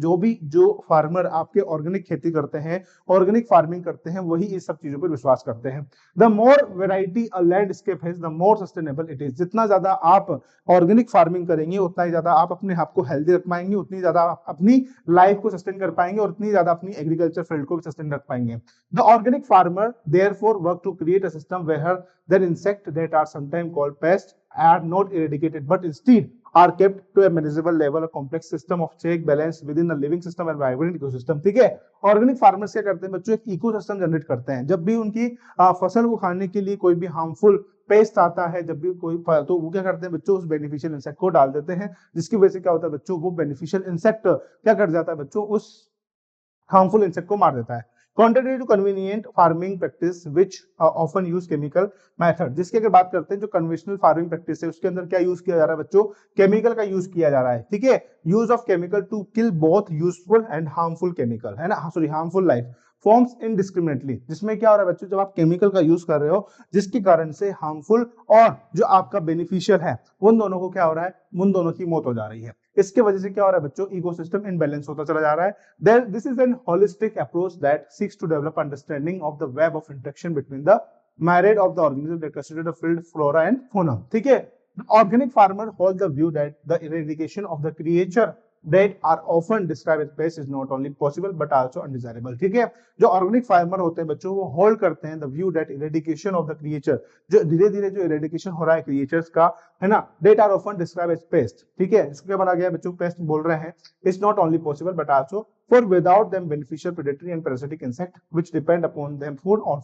जो फार्मर आपके ऑर्गेनिक खेती करते हैं, ऑर्गेनिक फार्मिंग करते हैं, वही इस सब चीजों पर विश्वास करते हैं। The more variety a landscape has the more sustainable it is. जितना ज्यादा आप ऑर्गेनिक फार्मिंग करेंगे, उतना ही ज्यादा आप अपने आप को हेल्दी रख पाएंगे, उतनी ज्यादा आप अपनी लाइफ को सस्टेन कर पाएंगे, और उतनी ज्यादा अपनी एग्रीकल्चर फील्ड को भी सस्टेन रख पाएंगे। The organic farmer therefore work to create a system where that insects that are sometimes called pests are not eradicated but instead are kept to a manageable level, a complex system of check balance within a living system and vibrant ecosystem। ठीक है, ऑर्गेनिक फार्मर्स क्या करते हैं बच्चों, एक इकोसिस्टम जनरेट करते हैं। जब भी उनकी फसल को खाने के लिए कोई भी हार्मफुल पेस्ट आता है, जब भी कोई, तो वो क्या करते हैं बच्चों, उस बेनिफिशियल इंसेक्ट को डाल देते हैं, जिसकी वजह से क्या होता है बच्चों, वो बेनिफिशियल इंसेक्ट क्या कर जाता है बच्चों, उस हार्मफुल इंसेक्ट को मार देता है। Contrary to convenient farming practice which often use chemical method, जिसकी अगर बात करते हैं जो कन्वेंशनल फार्मिंग प्रैक्टिस है, उसके अंदर क्या यूज किया जा रहा है बच्चों, केमिकल का यूज किया जा रहा है। ठीक है, use of chemical to kill both useful and harmful chemical, है ना, sorry, harmful life forms indiscriminately. जिसमें क्या हो रहा है बच्चों, जब आप केमिकल का यूज कर रहे हो, जिसके कारण से हार्मफुल और जो आपका बेनिफिशियल है, उन दोनों को क्या हो रहा है, उन दोनों की मौत हो जा रही है। इसके वजह से क्या हो रहा है बच्चों, इकोसिस्टम इनबैलेंस होता चला जा रहा है। This is an holistic approach that seeks to develop understanding of the web of interaction between the myriad of the organisms that constitute the field flora and fauna। ठीक है, organic farmer hold the view that the eradication of the creature that are often described as pests is not only possible but also undesirable। ठीक है, जो ऑर्गेनिक फार्मर होते हैं बच्चों, वो होल्ड करते हैं the view that eradication of the creature, जो धीरे धीरे जो इरेडिकेशन हो रहा है क्रिएचर्स का, है ना, that are often describe as pest. ठीक है, इसको क्या बोला गया बच्चों, पेस्ट बोल रहे हैं। It's not only possible but also for without them beneficial predatory and parasitic insect which depend upon them food or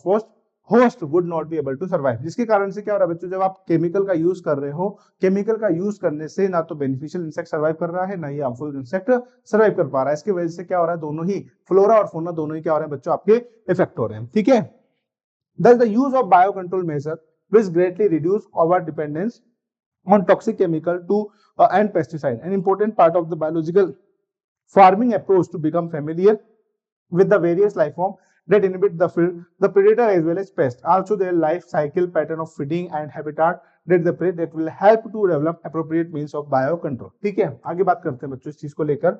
host would not be able to survive. जिसके कारण से क्या हो रहा है बच्चों, जब आप केमिकल का यूज कर रहे हो, केमिकल का यूज करने से ना तो बेनिफिशियल इंसेक्ट सर्वाइव कर रहा है, ना ही हार्मफुल इंसेक्ट सर्वाइव कर पा रहा है। इसकी वजह से क्या हो रहा है, दोनों ही फ्लोरा और फौना दोनों ही क्या हो रहे हैं बच्चों, आपके इफेक्ट हो रहे हैं। ठीक है, thus the use of biocontrol measure which greatly reduce our dependence on toxic chemical to and pesticide, an important part of the biological farming approach to become familiar with the various life form that inhabit the predator as well as pest. Also, their life cycle pattern of feeding and habitat that will help to develop appropriate means of biocontrol. ठीक है, आगे बात करते हैं बच्चों इस चीज को लेकर।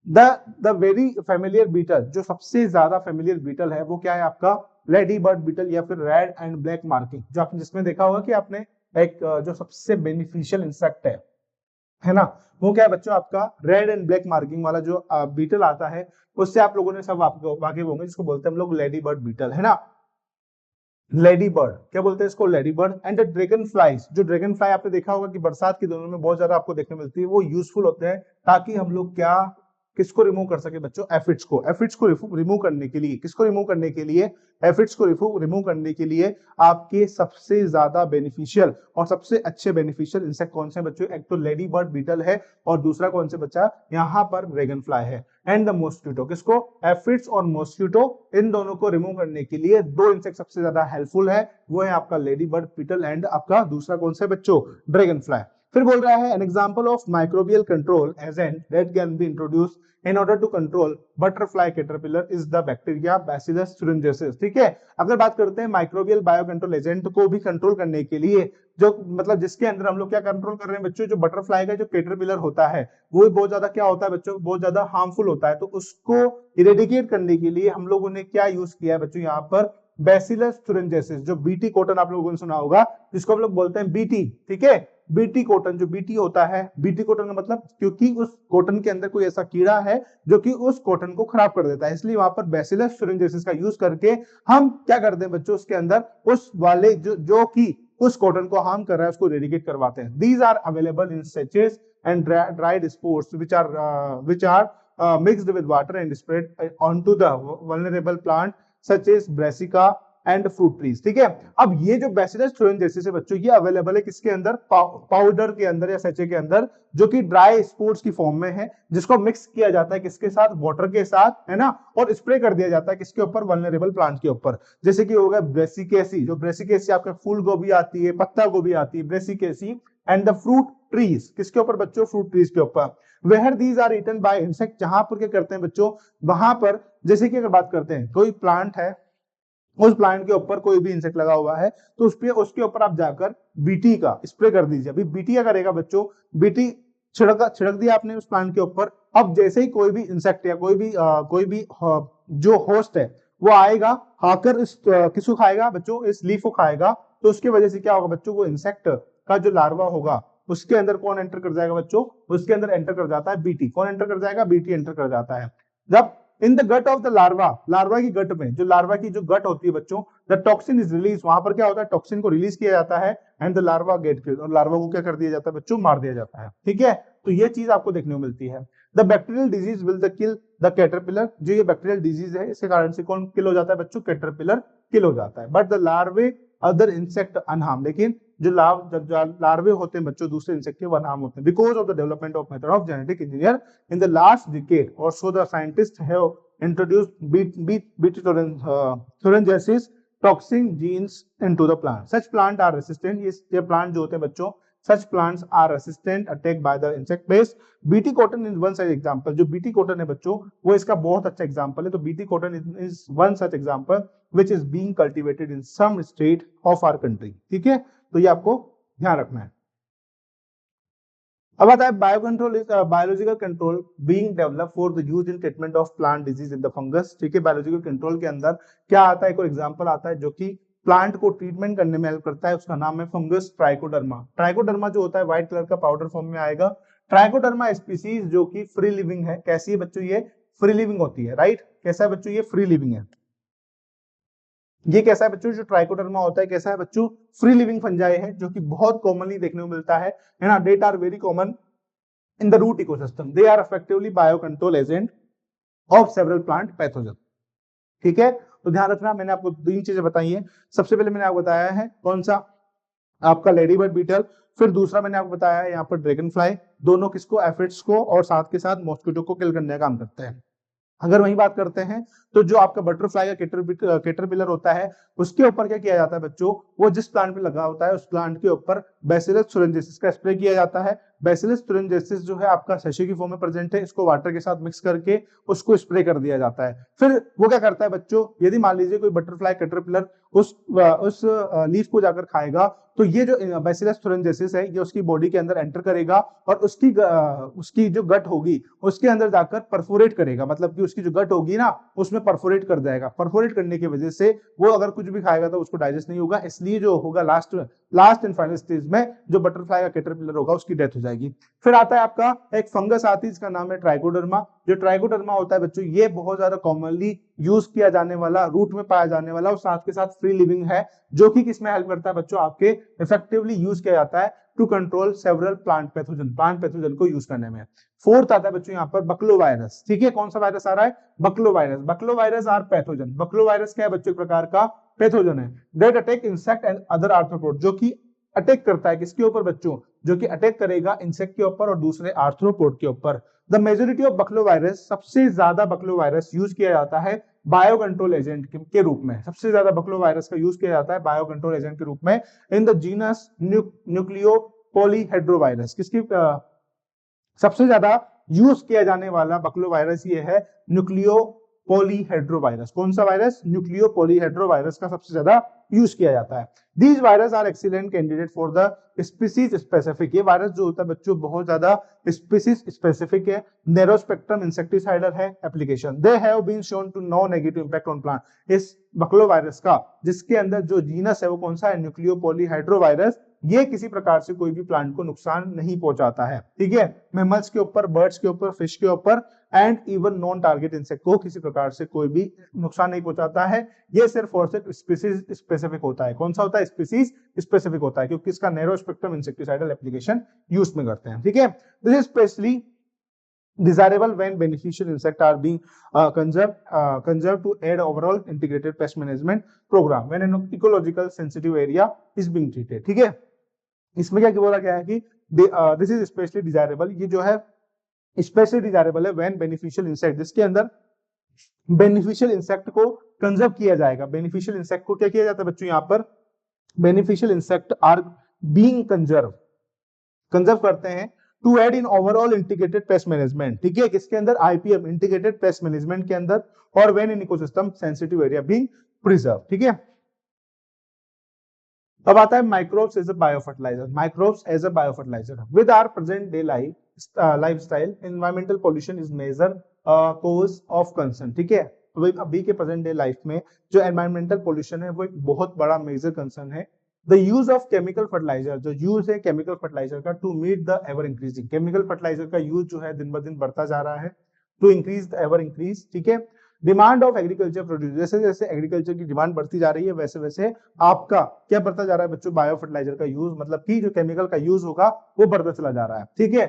द वेरी फेमिलियर बीटल, जो सबसे ज्यादा फेमिलियर बीटल है वो क्या है आपका लेडी बर्ड बीटल या फिर रेड एंड ब्लैक मार्किंग, जो आपने जिसमें देखा होगा कि आपने एक जो सबसे बेनिफिशियल इंसेक्ट है ना, वो क्या है बच्चों आपका रेड एंड ब्लैक मार्किंग वाला जो बीटल आता है, उससे आप लोगों ने सब आपको वाकिफ होंगे, जिसको बोलते हैं हम लोग लेडी बर्ड बीटल, है ना। लेडी बर्ड क्या बोलते हैं इसको, lady bird. And the dragon flies, जो ड्रैगन फ्लाई आपने देखा होगा कि बरसात के दिनों में बहुत ज्यादा आपको देखने मिलती है, वो यूजफुल होते हैं ताकि हम लोग क्या किसको रिमूव कर सके बच्चों, एफिड्स को रिमूव करने के लिए, किसको रिमूव करने के लिए, एफिड्स को रिमूव करने के लिए आपके सबसे ज्यादा बेनिफिशियल और सबसे अच्छे बेनिफिशियल इंसेक्ट कौन से हैं बच्चों, एक तो लेडी बर्ड बीटल है और दूसरा कौन से बच्चा यहाँ पर ड्रैगन फ्लाई है। एंड द मॉस्किटो, किसको, एफिड्स और मॉस्किटो, इन दोनों को रिमूव करने के लिए दो इंसेक्ट सबसे ज्यादा हेल्पफुल है, वो है आपका लेडी बर्ड बीटल एंड आपका दूसरा कौन सा बच्चों, ड्रैगन फ्लाई। फिर बोल रहा है an example of microbial control agent that can be introduced in order to control butterfly caterpillar is the bacteria Bacillus thuringiensis। ठीक है, अगर बात करते हैं माइक्रोबियल बायो कंट्रोल एजेंट को भी कंट्रोल करने के लिए, जो मतलब जिसके अंदर हम लोग क्या कंट्रोल कर रहे हैं बच्चों, जो बटरफ्लाई का जो कैटरपिलर होता है वो बहुत ज्यादा क्या होता है बच्चों, बहुत ज्यादा हार्मफुल होता है, तो उसको इरेडिकेट करने के लिए हम लोगों ने क्या यूज किया है बच्चों यहाँ पर, बैसिलस thuringiensis, जो बीटी कॉटन आप लोगों ने सुना होगा, जिसको हम लोग बोलते हैं बीटी। ठीक है, बीटी कॉटन, जो बीटी होता है, बीटी कॉटन का मतलब क्योंकि उस कॉटन के अंदर कोई ऐसा कीड़ा है जो कि उस कॉटन को खराब कर देता है, इसलिए वहां पर बैसिलस thuringiensis का यूज करके हम क्या करते हैं बच्चों, उसके अंदर उस वाले जो कि उस कॉटन को हार्म कर रहा है उसको रेडिकेट करवाते हैं। दीज आर अवेलेबल इन सैचेस and dried spores which are mixed with water and spread onto the vulnerable plant such as brassica and fruit trees. ठीक है, अब ये जो बैसिलस thuringiensis है बच्चों, ये अवेलेबल है किसके अंदर, पाउडर के अंदर या सैचे के अंदर, जो कि ड्राई स्पोर्ट्स की फॉर्म में है, जिसको मिक्स किया जाता है किसके साथ, वाटर के साथ, है ना, और स्प्रे कर दिया जाता है किसके ऊपर, वल्नरेबल प्लांट के ऊपर, जैसे कि होगा ब्रेसिकेसी, जो ब्रेसिकेसी आपका फूल गोभी आती है, पत्ता गोभी आती है, brassicaceae, and the fruit trees, किसके ऊपर बच्चों, फ्रूट ट्रीज के ऊपर। Where these are eaten by insect, जहां पर क्या करते हैं बच्चों, वहां पर जैसे कि अगर बात करते हैं कोई प्लांट है, उस प्लांट के ऊपर कोई भी इंसेक्ट लगा हुआ है, तो उसके ऊपर आप जाकर बीटी का स्प्रे कर दीजिए। अभी बीटी क्या करेगा बच्चों, बीटी छिड़क दिया आपने उस प्लांट के ऊपर, अब जैसे ही कोई भी इंसेक्ट या कोई भी जो होस्ट है वो आएगा, आकर इस किसको खाएगा बच्चों, इस लीफ को खाएगा, तो उसकी वजह से क्या होगा बच्चों, वो इंसेक्ट का जो लार्वा होगा उसके अंदर कौन एंटर कर जाएगा बच्चों, उसके अंदर एंटर कर जाता है बीटी। कौन एंटर कर जाएगा, बीटी एंटर कर जाता है। जब in the gut of the larva, larva की गट में, जो लार्वा की जो गट होती है बच्चों, द टॉक्सिन इज रिलीज, वहां पर क्या होता है, टॉक्सिन को रिलीज किया जाता है, and the larva get killed, और लार्वा को क्या कर दिया जाता है बच्चों, मार दिया जाता है। ठीक है, तो ये चीज आपको देखने को मिलती है। The bacterial disease will the kill the caterpillar, जो ये बैक्टीरियल डिजीज है इसके कारण से कौन किल हो जाता है बच्चों, कैटरपिलर किल हो जाता है। But the larvae other insect unharm, लेकिन जो लार्वे होते हैं बच्चों दूसरे इंसेक्ट के अनहार्म होते हैं, because of the development of method of genetic engineer in the last decade, और so the scientist have introduced BT thuringiensis toxin genes into the plant. Such plants are resistant, ये plant जो होते हैं बच्चों, such plants are resistant attacked by the insect pest. BT cotton is one such example, जो BT cotton है बच्चों वो इसका बहुत अच्छा एग्जाम्पल है। तो BT cotton is one such example which is being cultivated in some state of our country। ठीक है, तो ये आपको ध्यान रखना है। अब आता है bio control is biological control being developed for the use in treatment of plant disease in the fungus. ठीक है, बायोलॉजिकल कंट्रोल के अंदर क्या आता है, एक और एग्जांपल आता है जो कि प्लांट को ट्रीटमेंट करने में हेल्प करता है, उसका नाम है फंगस ट्राइकोडर्मा। ट्राइकोडर्मा जो होता है व्हाइट कलर का पाउडर फॉर्म में आएगा। ट्राइकोडर्मा स्पीसीज जो कि फ्री लिविंग है, कैसी है बच्चों, ये फ्री लिविंग होती है, राइट, कैसा है बच्चों, ये फ्री लिविंग है। ये कैसा है बच्चों, जो ट्राइकोडर्मा होता है कैसा है बच्चों, फ्री लिविंग फंजाई है, जो कि बहुत कॉमनली देखने को मिलता है ना, that are very common in the root ecosystem, they are effectively bio control agent of several plant pathogen. ठीक है, तो ध्यान रखना, मैंने आपको तीन चीजें बताई है। सबसे पहले मैंने आपको बताया है कौन सा, आपका लेडी बर्ड बीटल, फिर दूसरा मैंने आपको बताया है यहाँ पर ड्रैगन फ्लाई, दोनों किसको, एफिड्स को और साथ के साथ मॉस्किटो को किल करने का काम करते हैं। अगर वही बात करते हैं तो जो आपका बटरफ्लाई या कैटरपिलर होता है उसके ऊपर क्या किया जाता है बच्चों, वो जिस प्लांट पे लगा होता है उस प्लांट के ऊपर बैसिलस thuringiensis का स्प्रे किया जाता है। बैसिलस thuringiensis जो है आपका सैशे की फॉर्म में प्रेजेंट है, इसको वाटर के साथ मिक्स करके उसको स्प्रे कर दिया जाता है। फिर वो क्या करता है बच्चों, यदि मान लीजिए कोई बटरफ्लाई कैटरपिलर उस लीफ को जाकर खाएगा तो ये जो बैसिलस thuringiensis है ये उसकी बॉडी के अंदर एंटर करेगा और उसकी जो गट होगी उसके अंदर जाकर परफोरेट करेगा, मतलब कि उसकी जो गट होगी ना उसमें परफोरेट कर जाएगा। परफोरेट करने की वजह से वो अगर कुछ भी खाएगा तो उसको डाइजेस्ट नहीं होगा, इसलिए जो होगा लास्ट एंड फाइनल स्टेज में जो बटरफ्लाई का कैटरपिलर होगा उसकी डेथ हो जाएगी। फिर आता है आपका एक फंगस आती है, इसका नाम है ट्राइकोडर्मा। जो ट्राइकोडर्मा होता है बच्चों ये बहुत ज्यादा कॉमनली यूज किया जाने वाला, रूट में पाया जाने वाला और साथ के साथ फ्री लिविंग है, जो कि किसमें हेल्प करता है बच्चों, आपके इफेक्टिवली यूज किया जाता है to control several plant pathogen को यूज करने में। फोर्थ आता है बच्चों यहाँ पर बक्लोवायरस। ठीक है, कौन सा वायरस आ रहा है, बक्लोवायरस। बक्लोवायरस आर पैथोजन। बक्लोवायरस क्या है बच्चों, एक प्रकार का पैथोजन है that attack insect and other arthropod, जो कि अटैक करता है किसके ऊपर बच्चों, जो कि अटैक करेगा इंसेक्ट के ऊपर और दूसरे आर्थ्रोपोड के ऊपर। द मेजोरिटी ऑफ बक्लोवायरस, सबसे ज्यादा बक्लोवायरस यूज किया जाता है बायो कंट्रोल एजेंट के रूप में। सबसे ज्यादा बक्लोवायरस का यूज किया जाता है बायो कंट्रोल एजेंट के रूप में इन द जीनस न्यूक्लियो पॉलीहेड्रोवायरस। किसकी सबसे ज्यादा यूज किया जाने वाला बक्लोवायरस ये है न्यूक्लियो पॉलीहेड्रोवायरस। कौन सा वायरस, न्यूक्लियो पॉलीहेड्रोवायरस का सबसे ज्यादा यूज किया जाता है। These virus are excellent candidate for the species specific. ये वायरस जो होता है बच्चों बहुत ज्यादा स्पीसीज स्पेसिफिक है, नैरो स्पेक्ट्रम इंसेक्टिसाइडल है application. They have been shown to no negative impact on plant. इस बक्लोवायरस का जिसके अंदर जो जीनस है वो कौन सा है, न्यूक्लियो पॉलीहाइड्रोवायरस, ये किसी प्रकार से कोई भी प्लांट को नुकसान नहीं पहुंचाता है। ठीक है, मैमल्स के ऊपर, बर्ड्स के ऊपर, फिश के ऊपर and even non target insect को किसी प्रकार से कोई भी नुकसान नहीं पहुंचाता है। ये सिर्फ और सिर्फ स्पीसीज स्पेसिफिक होता है। कौन सा होता है, स्पीसीज स्पेसिफिक होता है, क्योंकि इसका narrow spectrum insecticidal application use में करते हैं। ठीक है, this is specially desirable when beneficial insects are being conserved to aid overall integrated pest management program when an ecological sensitive area is being treated। ठीक है, इसमें क्या बोला गया है कि दिस इज स्पेशली डिजायरेबल, ये जो है स्पेशली डिजायरेबल है व्हेन बेनिफिशियल इंसेक्ट, जिसके अंदर बेनिफिशियल इंसेक्ट को कंजर्व किया जाएगा। बेनिफिशियल इंसेक्ट को क्या किया जाता है बच्चों, यहाँ पर beneficial insect are being conserve करते हैं to aid in overall integrated pest management. ठीक है, किसके अंदर, आईपीएम, इंटीग्रेटेड पेस्ट मैनेजमेंट के अंदर, और when in ecosystem sensitive area being preserve. ठीक है, अब आता है microbes as a biofertiliser. Microbes as a biofertiliser with our present day lifestyle environmental pollution is major cause of concern. ठीक है, अभी के प्रेजेंट डे लाइफ में जो एनवायरमेंटल पोल्यूशन है वो एक बहुत बड़ा मेजर कंसर्न है। The use of chemical fertiliser, जो यूज है केमिकल फर्टिलाइजर का to meet the ever increasing, chemical fertiliser का यूज जो है दिन ब दिन बढ़ता जा रहा है, to increase the ever increase. ठीक है, डिमांड ऑफ एग्रीकल्चर प्रोड्यूस, जैसे जैसे एग्रीकल्चर की डिमांड बढ़ती जा रही है वैसे वैसे आपका क्या बढ़ता जा रहा है बच्चों, बायो फर्टिलाइजर का यूज, मतलब कि जो केमिकल का यूज होगा वो बढ़ता चला जा रहा है। ठीक है,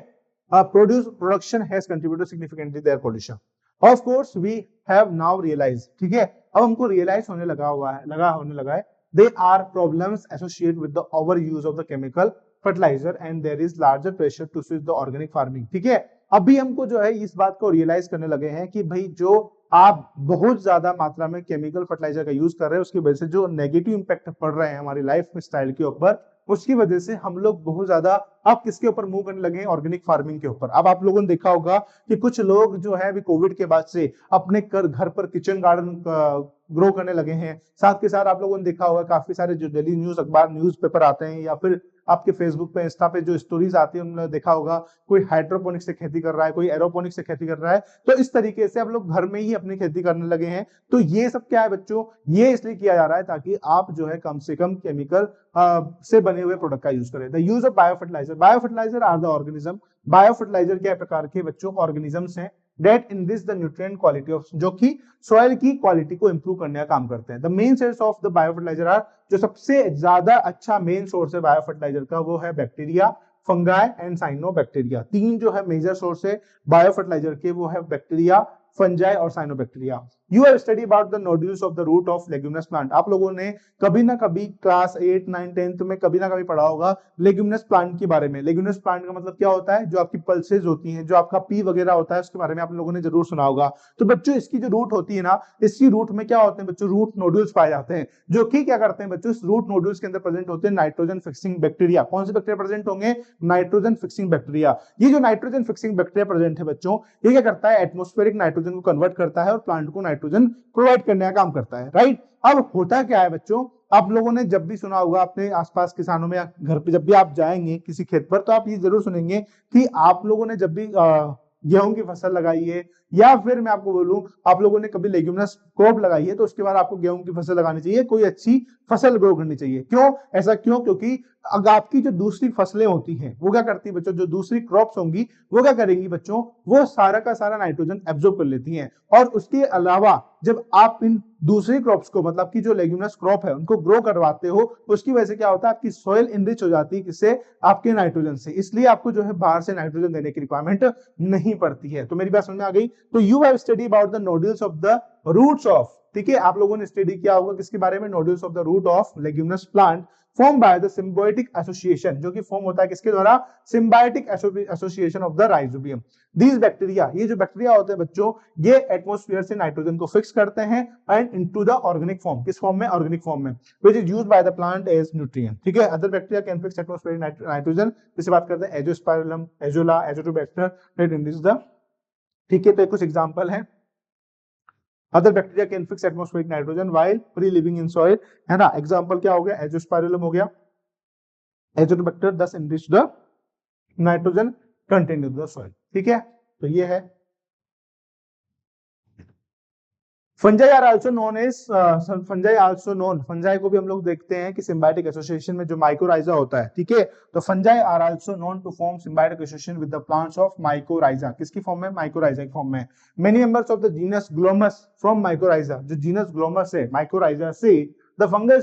production has contributed significantly their pollution. Of course we have now realise, ठीक है, अब हमको रियलाइज होने लगा है there are problems associated with the overuse of the chemical fertilizer and there is larger pressure to switch the organic farming। ठीक है, अभी हमको जो है इस बात को रियलाइज करने लगे हैं कि भाई जो आप बहुत ज्यादा मात्रा में केमिकल फर्टिलाइजर का यूज कर रहे हैं उसकी वजह से जो नेगेटिव इंपैक्ट पड़ रहे हैं हमारी लाइफ स्टाइल के ऊपर, उसकी वजह से हम लोग बहुत ज्यादा अब किसके ऊपर मूव करने लगे हैं, ऑर्गेनिक फार्मिंग के ऊपर। अब आप लोगों ने देखा होगा कि कुछ लोग जो है अभी कोविड के बाद से अपने घर पर किचन गार्डन ग्रो करने लगे हैं। साथ के साथ आप लोगों ने देखा होगा काफी सारे जो डेली न्यूज अखबार न्यूज़पेपर आते हैं या फिर आपके फेसबुक पे, इंस्टा पे जो स्टोरीज आती है उन्होंने देखा होगा कोई हाइड्रोपोनिक से खेती कर रहा है, कोई एरोपोनिक से खेती कर रहा है। तो इस तरीके से आप लोग घर में ही अपनी खेती करने लगे हैं। तो ये सब क्या है बच्चों, ये इसलिए किया जा रहा है ताकि आप जो है कम से कम केमिकल से बने हुए प्रोडक्ट का यूज करें। The use of biofertiliser, biofertiliser are the organism, biofertiliser क्या प्रकार के बच्चों ऑर्गेनिजम्स हैं that enrich the nutrient quality of, जो कि सॉइल की क्वालिटी को इंप्रूव करने का काम करते हैं। The main source of the biofertiliser are, जो सबसे ज्यादा अच्छा मेन सोर्स है बायोफर्टिलाइजर का वो है बैक्टीरिया, फंगाई एंड साइनोबैक्टीरिया। तीन जो है मेजर सोर्स है बायोफर्टिलाइजर के वो है बैक्टीरिया, फंजाई और cyanobacteria. You have study about the nodules of the root of leguminous plant. आप लोगों ने कभी ना कभी क्लास 8, 9, 10 में कभी ना कभी पढ़ा होगा लेग्यूमिनस प्लांट के बारे में। लेग्यूमिनस प्लांट का मतलब क्या होता है, जो आपकी पल्सेज होती हैं, जो आपका पी वगैरह होता है, उसके बारे में आप लोगों ने जरूर सुना होगा। तो बच्चों इसकी जो रूट होती है ना, इसकी रूट में क्या होते हैं बच्चों, रूट नोड्यूल्स पाए जाते हैं, जो कि क्या करते हैं बच्चों, इस रूट नोड्यूल्स के अंदर प्रेजेंट होते हैं नाइट्रोजन फिक्सिंग बैक्टीरिया। कौन से बैक्टीरिया प्रेजेंट होंगे, नाइट्रोजन फिक्सिंग बैक्टीरिया। ये जो नाइट्रोजन फिक्सिंग बैक्टीरिया प्रेजेंट है बच्चों, ये क्या करता है, एटमॉस्फेरिक नाइट्रोजन को कन्वर्ट करता है और प्लांट को नाइट्रोजन प्रोवाइड करने का काम करता है, राइट। अब होता क्या है बच्चों, आप लोगों ने जब भी सुना होगा अपने आसपास किसानों में या घर पे जब भी आप जाएंगे किसी खेत पर, तो आप ये जरूर सुनेंगे कि आप लोगों ने जब भी गेहूं की फसल लगाई है, या फिर मैं आपको बोलूं आप लोगों ने कभी लेग्यूमिनस क्रॉप लगाई है, तो उसके बाद आपको गेहूं की फसल लगानी चाहिए, कोई अच्छी फसल ग्रो करनी चाहिए। क्यों ऐसा, क्यों, क्योंकि अगर आपकी जो दूसरी फसलें होती हैं वो क्या करती है बच्चों, जो दूसरी क्रॉप्स होंगी वो क्या करेंगी बच्चों, वो सारा का सारा नाइट्रोजन एब्जॉर्ब कर लेती हैं। और उसके अलावा जब आप इन दूसरी क्रॉप्स को, मतलब की जो लेग्यूमिनस क्रॉप है उनको ग्रो करवाते हो, उसकी वजह से क्या होता है, आपकी सॉइल इनरिच हो जाती है, किससे, आपके नाइट्रोजन से। इसलिए आपको जो है बाहर से नाइट्रोजन देने की रिक्वायरमेंट नहीं पड़ती है। तो मेरी बात समझ में आ गई। तो you have study about the nodules of the roots of, ठीक है, आप लोगों ने स्टडी किया होगा किसके बारे में, nodules of the root of leguminous plant form by the symbiotic association, जो कि फॉर्म होता है किसके द्वारा, symbiotic association of the rhizobium. These bacteria, ये जो बैक्टीरिया होते हैं बच्चों, ये एटमॉस्फेयर से नाइट्रोजन को फिक्स करते हैं and into the organic form, किस फॉर्म में, ऑर्गेनिक फॉर्म में, which is used by the plant as nutrient, ठीक है। Other bacteria can fix atmospheric nitrogen, जैसे बात करते हैं azospirillum, azolla, azotobacter, that indicates the, ठीक है। तो कुछ एग्जांपल है, other bacteria can fix atmospheric nitrogen while free living in soil, है ना। एग्जांपल क्या हो गया, एजोस्पाइरलम हो गया, azotobacter does enrich the nitrogen content in the soil, ठीक है। तो ये है fungi are also known as, fungi also known, fungi को भी हम लोग देखते हैं कि सिम्बायोटिक एसोसिएशन में जो माइकोराइजा होता है, ठीक है। तो fungi are also known to form symbiotic association with the plants of mycorrhiza, किसकी फॉर्म में, माइकोराइजा की फॉर्म में। Many members of the genus Glomus from mycorrhiza, जो जीनस ग्लोमस है माइकोराइजा से, the fungal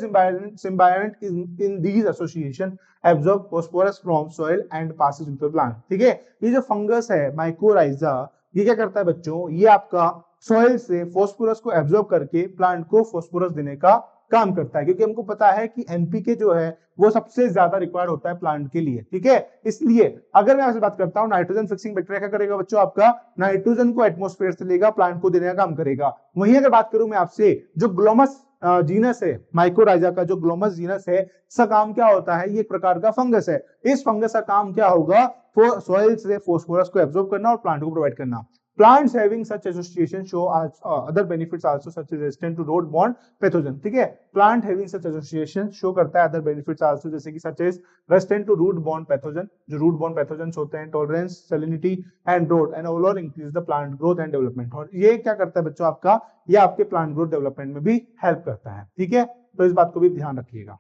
symbiont in these association absorb phosphorus from soil and passes into the plant, ठीक है। ये जो फंगस है माइकोराइजा, ये क्या करता है बच्चों, ये आपका सॉइल से फोस्फोरस को एब्जॉर्ब करके प्लांट को फोस्फोरस देने का काम करता है, क्योंकि हमको पता है कि एनपीके जो है वो सबसे ज्यादा रिक्वायर्ड होता है प्लांट के लिए, ठीक है। इसलिए अगर मैं आपसे बात करता हूं, नाइट्रोजन फिक्सिंग बैक्टीरिया क्या करेगा बच्चों, आपका नाइट्रोजन को एटमॉस्फेयर से लेगा, प्लांट को देने का काम करेगा। वहीं अगर बात करूं मैं आपसे, जो ग्लोमस जीनस है माइकोराइजा का, जो ग्लोमस जीनस है, इसका काम क्या होता है, ये एक प्रकार का फंगस है। इस फंगस का काम क्या होगा, सॉइल से फोस्फोरस को एब्जॉर्ब करना और प्लांट को प्रोवाइड करना। Plants having such association show other benefits also, such as resistant to root-borne pathogen, ठीक है। Plant having such association show करता है other benefits also, जैसे कि such as resistant to root-borne pathogen, जो root-borne pathogens होते हैं, tolerance, salinity and drought and overall increase the plant growth and development। और ये क्या करता है बच्चों आपका, ये आपके plant growth development में भी help करता है, ठीक है। तो इस बात को भी ध्यान रखिएगा।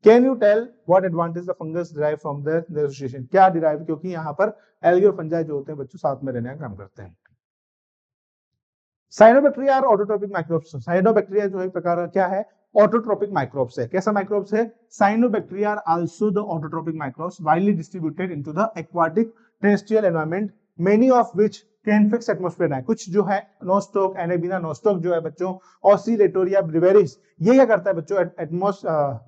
Can you tell what advantage the fungus derive from the association? क्या derive, क्योंकि यहाँ पर एल्गी और फंजाई जो होते हैं बच्चों साथ में रहने का काम करते हैं। साइनोबैक्टीरिया और ऑटोट्रोपिक माइक्रोब्स, साइनोबैक्टीरिया जो है प्रकार का क्या है, ऑटोट्रोपिक माइक्रोब्स है। कैसा माइक्रोब्स है, cyanobacteria are also the autotrophic microbes widely distributed into the aquatic terrestrial environment, many of which can fix atmosphere है। कुछ जो है नोस्टॉक, एनेबिना नोस्टॉक जो है बच्चों, ऑसिलेटोरिया ब्रिवेरिस, ये क्या करता है बच्चों,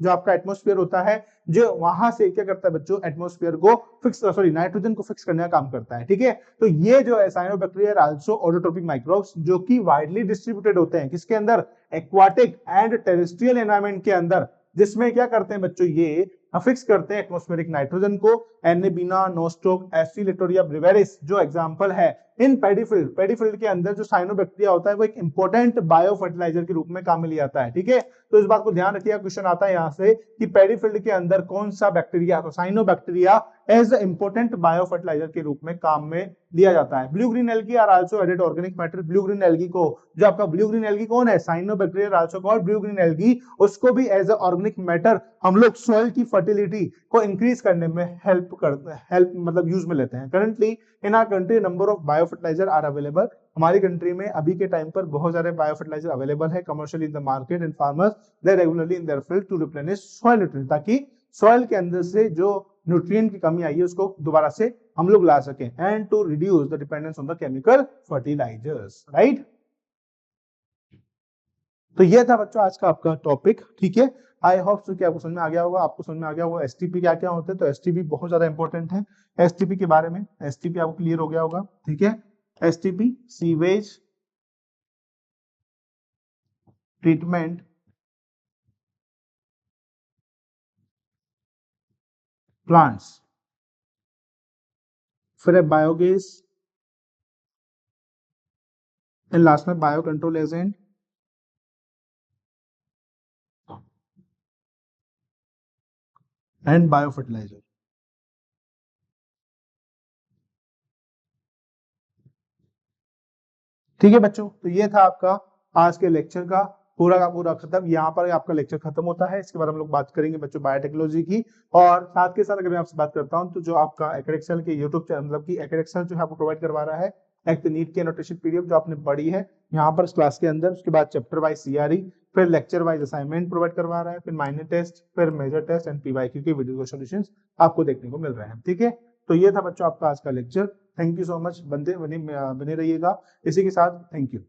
जो आपका एटमॉस्फेयर होता है, जो वहां से क्या करता है बच्चों, एटमॉस्फेयर को फिक्स, सॉरी नाइट्रोजन को फिक्स करने का काम करता है, ठीक है। तो ये जो है साइनोबैक्टीरिया आल्सो ऑटोट्रोपिक माइक्रोब्स, जो कि वाइडली डिस्ट्रीब्यूटेड होते हैं किसके अंदर, एक्वाटिक एंड टेरेस्ट्रियल एनवायरनमेंट के अंदर, जिसमें क्या करते हैं बच्चों, ये फिक्स करते हैं एटमॉस्फेरिक नाइट्रोजन को। एनेबिना नोस्टॉक, एसिलेटोरिया ब्रिवेरिस जो एग्जांपल है। इन पेडीफिल्ड, पेडीफिल्ड के अंदर जो साइनोबैक्टीरिया होता है वो एक इंपॉर्टेंट बायो फर्टिलाइजर के रूप में काम में लिया जाता है, ठीक है। तो इस बात को ध्यान रखिएगा, क्वेश्चन आता है यहाँ से कि पेडीफिल्ड के अंदर कौन सा बैक्टीरिया, तो cyanobacteria as a important bio fertiliser के रूप में काम में लिया जाता है। Blue green algae are also added organic matter, blue green algae को, जो आपका ब्लू ग्रीन एल्गी कौन है, cyanobacteria also called blue green algae, उसको भी एज अ ऑर्गेनिक मैटर हम लोग सॉइल की फर्टिलिटी को इंक्रीज करने में हेल्प मतलब यूज में लेते हैं। Currently in our country number of bio fertiliser are available, हमारी कंट्री में अभी के टाइम पर बहुत सारे बायो फर्टिलाइजर अवेलेबल है commercially in the market, and farmers they regularly in their field to replenish soil nutrients, ताकि सॉइल के अंदर से जो न्यूट्रिएंट की कमी आई है उसको दोबारा से हम लोग ला सकें, and to reduce the dependence on the chemical fertilisers, right. तो ये था बच्चों आज का आपका टॉपिक, ठीक है। आई होप सो कि आपको समझ में आ गया होगा, आपको समझ में आ गया होगा एसटीपी क्या क्या होते हैं। तो एसटीपी बहुत ज्यादा इंपॉर्टेंट है, एसटीपी के बारे में एसटीपी आपको क्लियर हो गया होगा, ठीक है। एसटीपी सीवेज ट्रीटमेंट प्लांट्स, फिर है बायोगैस, एंड लास्ट में bio control agent and bio fertiliser. ठीक है बच्चों, तो ये था आपका आज के लेक्चर का पूरा खत्म। यहाँ पर आपका लेक्चर खत्म होता है। इसके बाद हम लोग बात करेंगे बच्चों बायोटेक्नोलॉजी की, और साथ के साथ अगर मैं आपसे बात करता हूँ तो जो आपका एकेडएक्सेल के यूट्यूब चैनल मतलब कि एकेडएक्सेल जो है आपको प्रोवाइड करवा रहा है एक नीट की एनोटेशन पीडीएफ जो आपने पढ़ी है यहाँ पर क्लास के अंदर, उसके बाद चैप्टर वाइज सीआरई, फिर लेक्चर वाइज असाइनमेंट प्रोवाइड करवा रहा है, फिर माइनर टेस्ट, फिर मेजर टेस्ट एंड पीवाईक्यू के वीडियो सॉल्यूशंस आपको देखने को मिल रहे हैं, ठीक है। तो ये था बच्चों आपका आज का lecture. Thank you so much, बने रहिएगा इसी के साथ। Thank you.